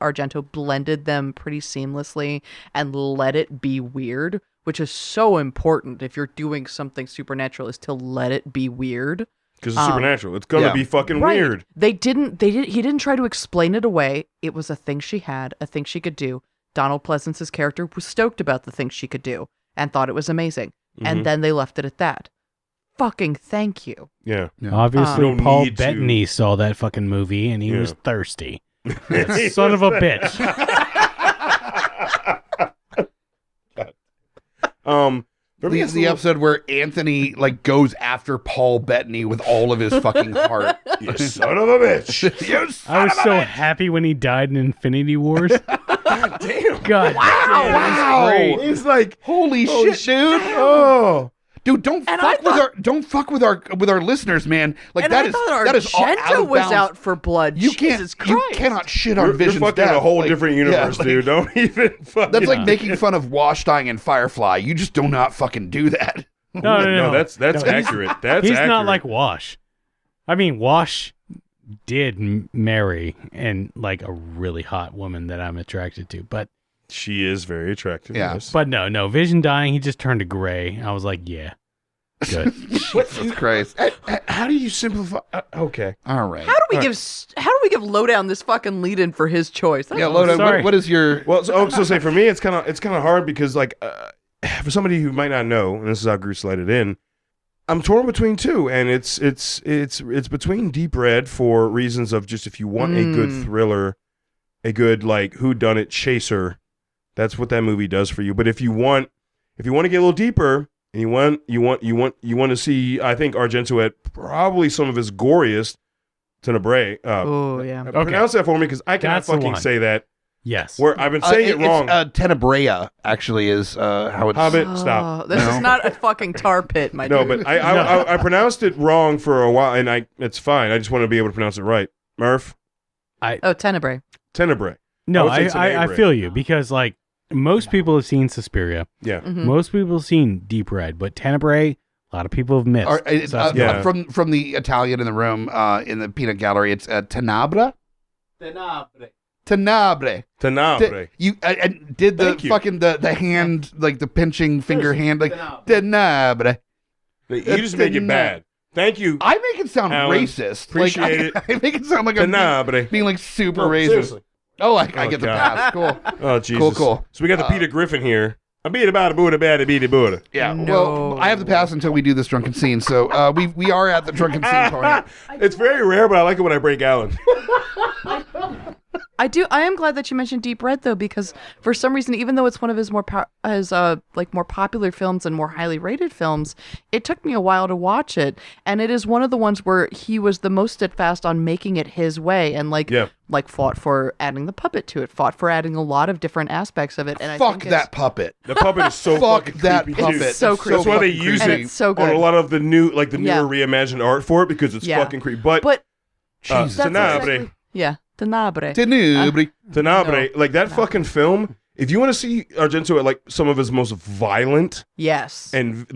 Argento blended them pretty seamlessly and let it be weird, which is so important if you're doing something supernatural, is to let it be weird. Because it's supernatural. It's gonna be fucking weird. He didn't try to explain it away. It was a thing she had, a thing she could do. Donald Pleasance's character was stoked about the things she could do and thought it was amazing. And then they left it at that. Fucking thank you. Yeah. Obviously, No Paul need to- Bettany saw that fucking movie and he was thirsty. Son of a bitch. For me, it's The episode where Anthony goes after Paul Bettany with all of his fucking heart. you son of a bitch. You son I was of a so bitch. happy when he died in Infinity Wars. God damn. God. Wow. It's like Holy shit, dude! oh. Dude, don't fuck with our listeners, man. And that I is thought that is all out Argento of was bounds. out for blood. You Jesus can't. You Christ. cannot shit on You're Vision's fucking death. a whole Like, different universe, yeah, dude. Don't even fucking. That's like making fun of Wash dying in Firefly. You just do not fucking do that. No. That's accurate. That's He's accurate. not like Wash. I mean, Wash did marry and a really hot woman that I'm attracted to, but She is very attractive. Yeah. Yes. no, Vision dying, he just turned to gray. I was like, yeah, good. Jesus Christ. How do you simplify? Okay. All right. How do we give Lowdown this fucking lead in for his choice? That's Yeah, Lowdown. sorry. What is your? Well, so say for me, it's kind of hard because for somebody who might not know, and this is how Grutz slid it in, I'm torn between two, and it's between Deep Red for reasons of just if you want a good thriller, a good whodunit chaser, that's what that movie does for you. But if you want to get a little deeper, and you want to see, I think Argento at probably some of his goriest. Tenebrae. Oh yeah. Pronounce that for me because I cannot That's the fucking one. say that. Yes. Where I've been saying it wrong. Tenebrea actually is how it's. Hobbit, stop. This is not a fucking tar pit, my No, dude. but I pronounced it wrong for a while, and it's fine. I just want to be able to pronounce it right. Murph, Oh, Tenebrae. Tenebrae. No, I would say I Tenebrae. feel you because most people have seen Suspiria. Yeah. Mhm. Most people have seen Deep Red, but Tenebrae, a lot of people have missed. So that's why. From the Italian in the room in the peanut gallery, it's Tenabra. Tenebrae. Tenebrae. You did the Thank you. fucking the hand the pinching finger hand Tenebrae. You just make it bad. Thank you. I make it sound Alan, racist. appreciate it. I make it sound like I'm Tenebrae. being super No, racist. seriously. Oh, I Oh, get the God. pass. Cool. Oh, Jesus. Cool. So we got the Peter Griffin here. I beat about a Buddha, bad, beat a Buddha. Yeah. No. Well, I have to pass until we do this drunken scene. So we are at the drunken scene point. It's very rare, but I like it when I break Alan. I am glad that you mentioned Deep Red though, because for some reason, even though it's one of his more popular films and more highly rated films, it took me a while to watch it, and it is one of the ones where he was the most steadfast on making it his way, and fought for adding the puppet to it, fought for adding a lot of different aspects of it. And I Fuck think that puppet. The puppet is so Fuck fucking that creepy, puppet. too. It's so creepy. That's why they fucking use creepy. it And it's so on good. a lot of the newer Yeah. reimagined art for it because it's Yeah. fucking creepy. But Jesus. That's Tenebre. exactly- yeah, Tenebre. Tenebre. Tenebre, like that fucking film. If you want to see Argento at like some of his most violent Yes. and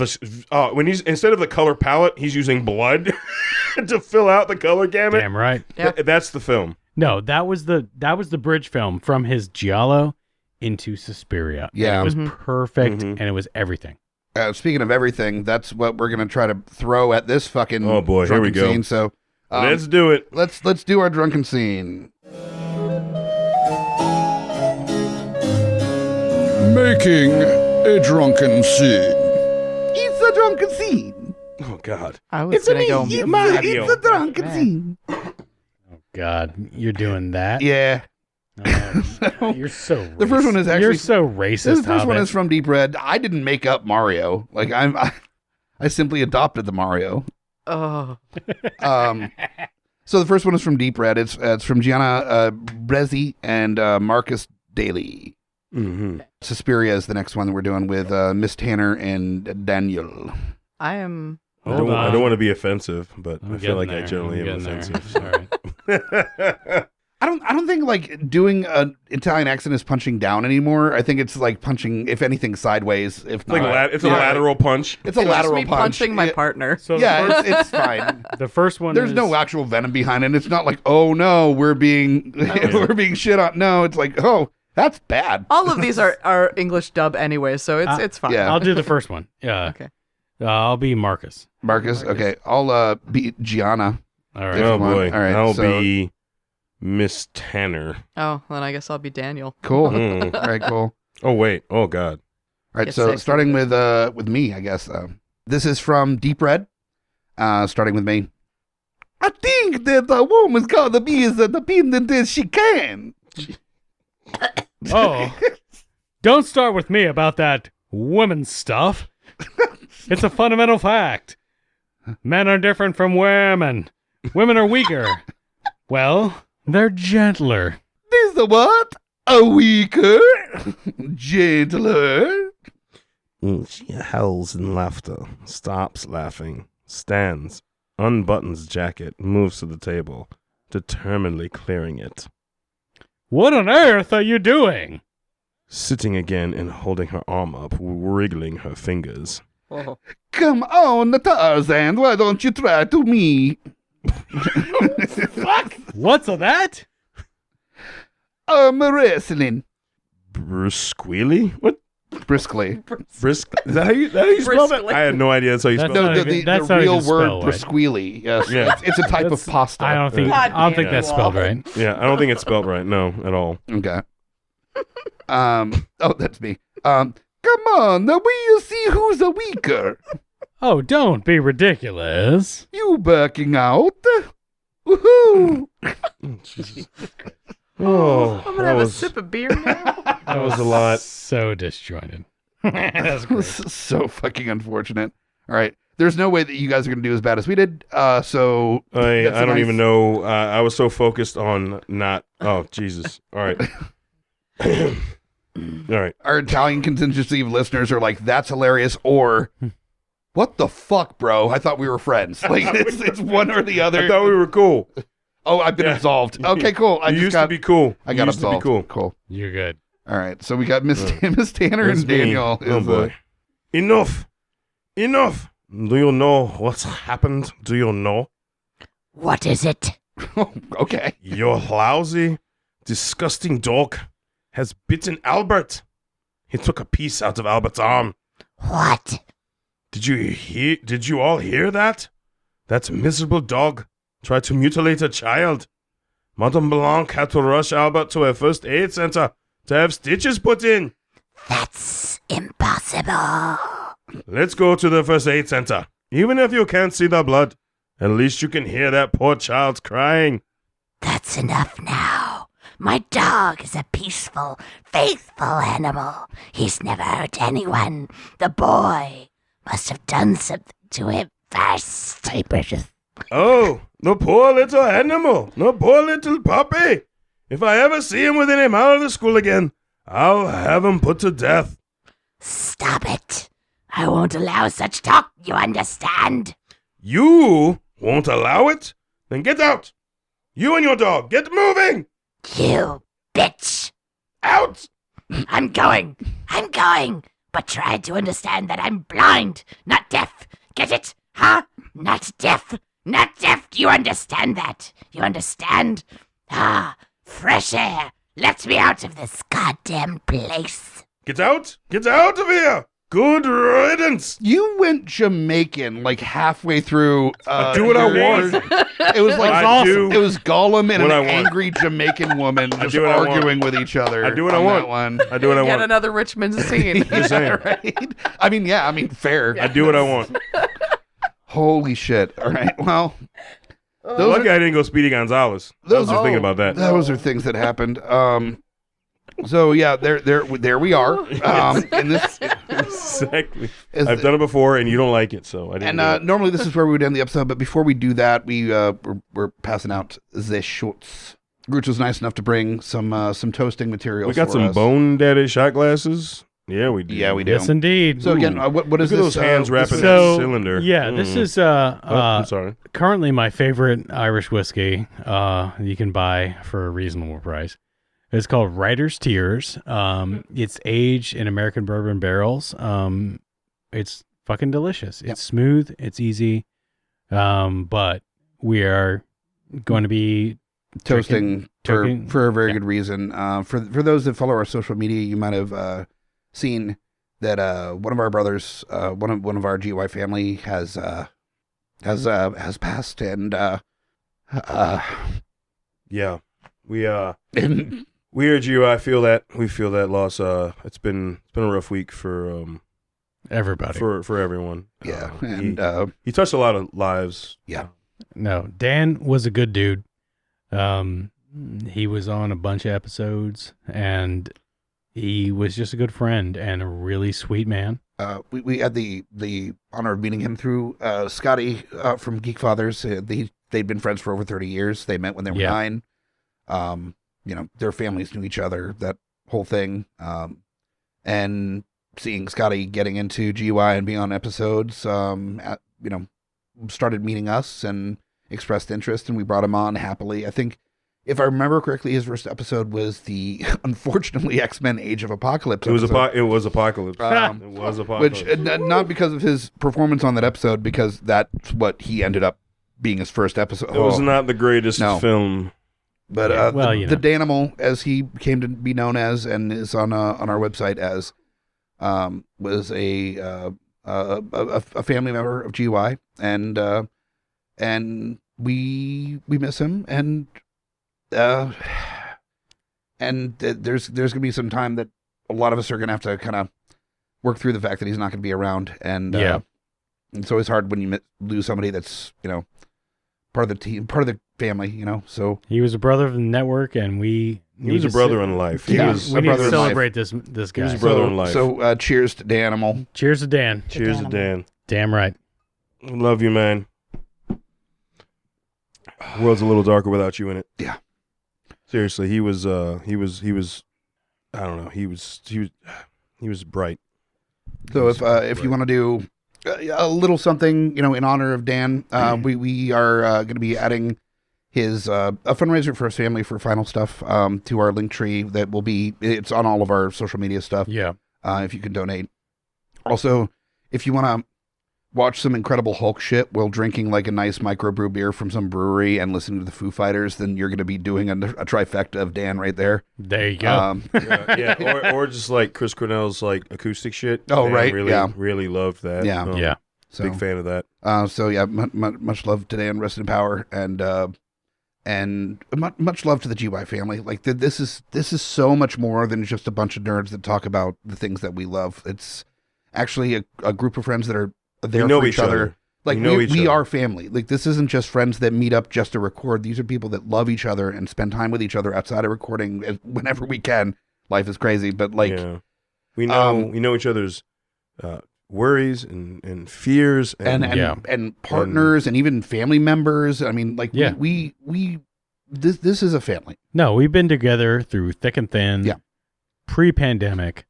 when he's instead of the color palette, he's using blood to fill out the color gamut. Damn right. Yeah. That's the film. No, that was the bridge film from his Giallo into Suspiria. Yeah. It was Mhm. perfect, Mhm. and it was everything. Speaking of everything, that's what we're gonna try to throw at this fucking Oh, boy, here we drunken go. scene. So Let's do it. let's do our drunken scene. Making a drunken scene. It's a drunken scene. Oh God. I was gonna go. Mario. It's a drunken Man. scene. God, you're doing that? Yeah. Oh, you're so racist. The first one is actually- You're so racist, This first one Hobbit. is from Deep Red. I didn't make up Mario. Like I simply adopted the Mario. Oh, So the first one is from Deep Red. It's from Gianna Brezzi and Marcus Daly. Mm-hmm. Suspiria is the next one that we're doing with Miss Tanner and Daniel. I am. I don't want to be offensive, but I'm I feel like getting I there. generally I'm am getting offensive. there. All right. I don't think like doing an Italian accent is punching down anymore. I think it's like punching, if anything, sideways. If It's like not, it's a lateral punch. It's a It was lateral me punch. punching my Yeah, partner. So yeah, it's fine. the first one There's is, no actual venom behind it. It's not like, oh no, we're being we're being shit on. No, it's like, oh, that's bad. All of these are English dub anyway, so it's fine. yeah. I'll do the first one. Yeah. Okay. I'll be Marcus. Marcus, okay, I'll be Gianna. All right. If Oh you want. boy. All right, I'll so- be Miss Tanner. Oh, then I guess I'll be Daniel. Cool. Mm. All right, cool. Oh wait. Oh God. All right, Get so sexy starting with with me, I guess. This is from Deep Red. Starting with me. I think that the woman's gonna be as independent as she can. Oh, don't start with me about that woman stuff. It's a fundamental fact. Men are different from women. Women are weaker. Well, they're gentler. This the what? A weaker, gentler. She howls in laughter, stops laughing, stands, unbuttons jacket, moves to the table, determinedly clearing it. What on earth are you doing? Sitting again and holding her arm up, wriggling her fingers. Oh. Come on, Tarzan. Why don't you try to me? What's of that? Wrestling Brusquely? What? briskly. Brisk? Is that how you spell that? Briskly. I had no idea that's how you That's spell No, it. not the, even- the that's not real even word spelled right. brisquely. Yes, Yeah. it's a type of pasta. I don't think God that's spelled right. Yeah, I don't think it's spelled right. No, at all. Okay. Oh, that's me. Come on, now we'll see who's a weaker. Oh, don't be ridiculous. You backing out? Woohoo! Jesus. Oh, I'm gonna have a sip of beer now. That was a lot. So disjointed. That's great. This is so fucking unfortunate. All right. There's no way that you guys are going to do as bad as we did. So I that's a don't nice- even know. I was so focused on not. Oh, Jesus. All right. All right. Our Italian contingency of listeners are like, that's hilarious, or what the fuck, bro? I thought we were friends. Like, it's one or the other. I thought we were cool. Oh, I've been Yeah. absolved. Okay, cool. I You just used got to be cool. I You got used absolved. to be cool. Cool. You're good. All right. So we got Miss Tanner That's and me. Daniel. Oh, is, boy. Enough. Enough. Do you know what's happened? Do you know? What is it? okay. Your lousy, disgusting dog has bitten Albert. He took a piece out of Albert's arm. What? Did you all hear that? That miserable dog tried to mutilate a child. Madame Blanc had to rush Albert to a first aid center to have stitches put in. That's impossible. Let's go to the first aid center. Even if you can't see the blood, at least you can hear that poor child's crying. That's enough now. My dog is a peaceful, faithful animal. He's never hurt anyone. The boy must have done something to him first. Hey, precious. Oh, the poor little animal. The poor little puppy. If I ever see him within a mile of the school again, I'll have him put to death. Stop it. I won't allow such talk, you understand? You won't allow it? Then get out. You and your dog, get moving. You bitch. Out. I'm going. But try to understand that I'm blind, not deaf. Get it? Huh? Not deaf. Do you understand that? You understand? Ah, fresh air. Let me out of this goddamn place. Get out of here. Good riddance. You went Jamaican like halfway through. Do what I want. It was like I do It was Gollum and what an I want. angry Jamaican woman just do what I want. arguing with each other. I do what I on want. that one. I do what I Yet want. another Richmond scene. Just saying. Right? I mean, fair. I do what I want. Holy shit. All right. Well, those Lucky I didn't go Speedy Gonzalez. I was just thinking about that. those are things that happened. So yeah, there we are. In this, Exactly. Is I've done it before, and you don't like it, so I didn't. and do it. normally this is where we would end the episode, but before we do that, we're passing out the shorts. Grutz was nice enough to bring some toasting materials. We got for some us. bone daddy shot glasses. Yeah, we do. Yeah, we do. Yes, indeed. So again, what is Look at this? those hands wrapping this that is- cylinder. Yeah, this is Oh, I'm sorry. currently my favorite Irish whiskey you can buy for a reasonable price. It's called Writer's Tears. It's aged in American bourbon barrels. It's fucking delicious. It's smooth. It's easy. But we are going to be toasting drinking- for a very good reason. For those that follow our social media, you might have seen that one of our brothers, one of our GUI family has passed, and Yeah, we and we at GUI feel that loss. It's been a rough week for everybody. for everyone. yeah, He, and he touched a lot of lives. yeah. No, Dan was a good dude. He was on a bunch of episodes, and he was just a good friend and a really sweet man. We had the honor of meeting him through Scotty from Geek Fathers. They'd been friends for over 30 years. They met when they were 9. Their families knew each other, that whole thing. And seeing Scotty getting into GUI and being on episodes, started meeting us and expressed interest, and we brought him on happily. I think, if I remember correctly, his first episode was the, unfortunately, X-Men Age of Apocalypse It was episode. it was Apocalypse. Um, It was Apocalypse. Which, not because of his performance on that episode, because that's what he ended up being his first episode. It was not the greatest No. film. But Yeah, well, the Danimal, as he came to be known as, and is on our website as, was a family member of GUI, and we miss him, and there's gonna be some time that a lot of us are gonna have to kind of work through the fact that he's not gonna be around, and it's always hard when you lose somebody that's part of the team, part of the family, so He was a brother of the network, and we He was a brother in life. He Yeah. was we a need to brother in life. celebrate this guy. was a brother in life. So cheers to Danimal. Cheers to Dan. Cheers to Dan. Damn right. Love you, man. The world's a little darker without you in it. Yeah. Seriously, he was I don't know, he was bright. So if you want to do a little something, in honor of Dan, we are going to be adding his a fundraiser for his family for final stuff to our link tree that will be, it's on all of our social media stuff. Yeah. If you can donate. Also, if you want to watch some Incredible Hulk shit while drinking like a nice microbrew beer from some brewery and listening to the Foo Fighters, then you're going to be doing a trifecta of Dan right there. There you go. Yeah, or just like Chris Cornell's like acoustic shit. Oh, Man, right, really, yeah. really loved that. Yeah. Yeah. So, Big fan of that. So yeah, much love to Dan, rest in power, and And much love to the GUI family. Like this is so much more than just a bunch of nerds that talk about the things that we love. It's actually a group of friends that are there for each other. Like we are family. Like this isn't just friends that meet up just to record. These are people that love each other and spend time with each other outside of recording whenever we can. Life is crazy, but like we know each other's worries and fears and partners and even family members. I mean, like we this is a family. No, we've been together through thick and thin. Yeah. Pre-pandemic,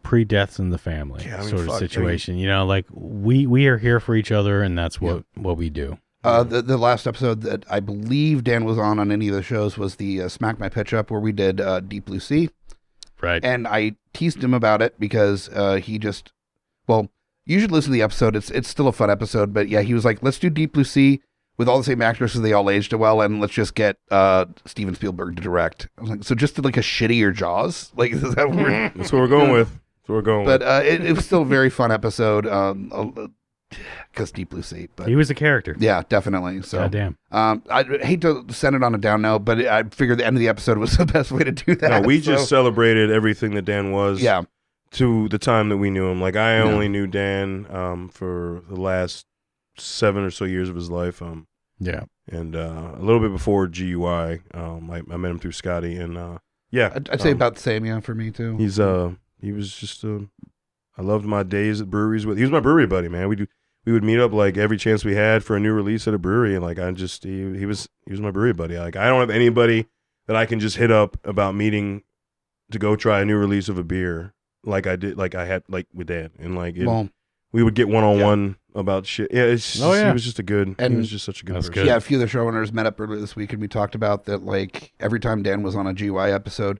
pre-deaths in the family sort of situation. Like we are here for each other, and that's what we do. The last episode that I believe Dan was on any of the shows was the Smack My Pitch Up, where we did Deep Blue Sea. Right. And I teased him about it because he just, you should listen to the episode. It's still a fun episode, but he was like, let's do Deep Blue Sea with all the same actors because they all aged well, and let's just get Steven Spielberg to direct. I was like, so just like a shittier Jaws? Like, is that weird? That's what we're going with. But it was still a very fun episode. Because Deep Blue Sea, but he was a character. Yeah, definitely. So, goddamn. I hate to send it on a down note, but I figured the end of the episode was the best way to do that. No, we just celebrated everything that Dan was. Yeah. To the time that we knew him. Like I only knew Dan for the last 7 or so years of his life. And a little bit before GUI, I met him through Scotty, and I'd say about the same. For me too. He was just I loved my days at breweries with. He was my brewery buddy, man. We would meet up like every chance we had for a new release at a brewery, and like he was my brewery buddy. Like I don't have anybody that I can just hit up about meeting to go try a new release of a beer like I did, like I had like with Dan, and like we would get one-on-one about shit. Yeah, it's just, he was just he was just such a good person. Good. Yeah, a few of the showrunners met up earlier this week, and we talked about that. Like every time Dan was on a GUI episode,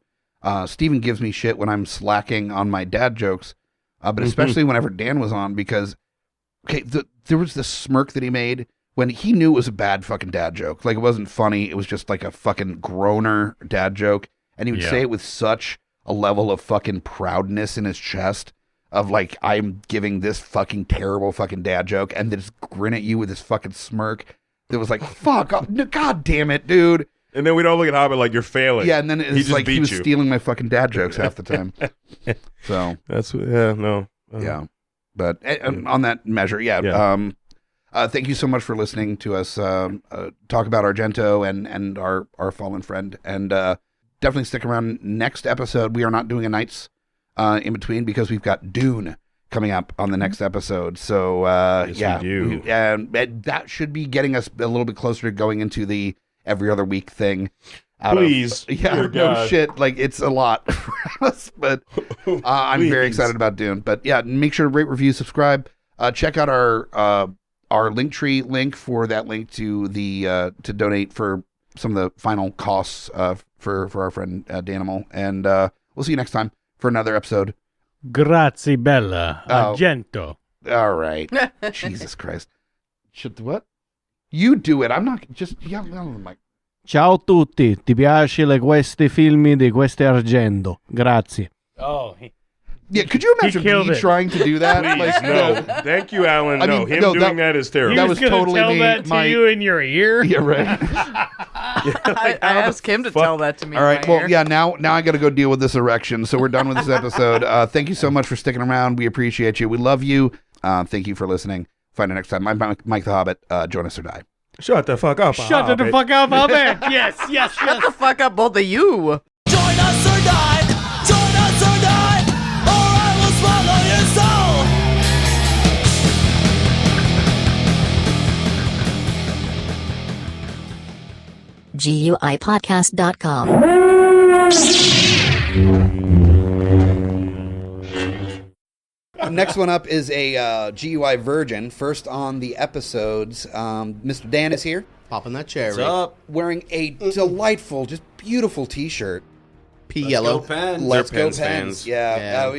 Steven gives me shit when I'm slacking on my dad jokes, but especially whenever Dan was on, because there was this smirk that he made when he knew it was a bad fucking dad joke. Like it wasn't funny. It was just like a fucking groaner dad joke, and he would say it with such a level of fucking proudness in his chest of like, I'm giving this fucking terrible fucking dad joke, and then just grin at you with this fucking smirk that was like, fuck, god damn it, dude. And then we'd all look at Hobbit like, you're failing. Yeah, and then it's like he was stealing my fucking dad jokes half the time. So that's but on that measure, thank you so much for listening to us talk about Argento and our fallen friend, and definitely stick around next episode. We are not doing a Nights in between because we've got Dune coming up on the next episode. So we do. And that should be getting us a little bit closer to going into the every other week thing. Please. No shit. Like it's a lot for us, but I'm very excited about Dune. But make sure to rate, review, subscribe. Check out our Linktree link for that link to the to donate for some of the final costs for our friend Danimal. And we'll see you next time for another episode. Grazie bella, Argento. All right. Jesus Christ. What? You do it. I'm not just yelling on the mic. Ciao tutti, ti piace questi film di questi Argento? Grazie. Oh, yeah, could you imagine me trying to do that? Please, no. Thank you, Alan. Doing that is terrible. That was totally tell me. That to you in your ear. Yeah, right. I asked him to tell that to me. All right. Well, now I got to go deal with this erection. So we're done with this episode. Thank you so much for sticking around. We appreciate you. We love you. Thank you for listening. Find you next time. I'm Mike the Hobbit. Join us or die. Shut the fuck up. Shut the fuck up, Hobbit. Yes. Shut the fuck up, both of you. Join us or die. Join us or die. Or I will swallow your soul. GUIPodcast.com. Next one up is a GUI virgin. First on the episodes, Mr. Dan is here. Popping that cherry. What's up? Wearing a delightful, just beautiful T-shirt. P yellow. Let's go Pens. Fans. Yeah.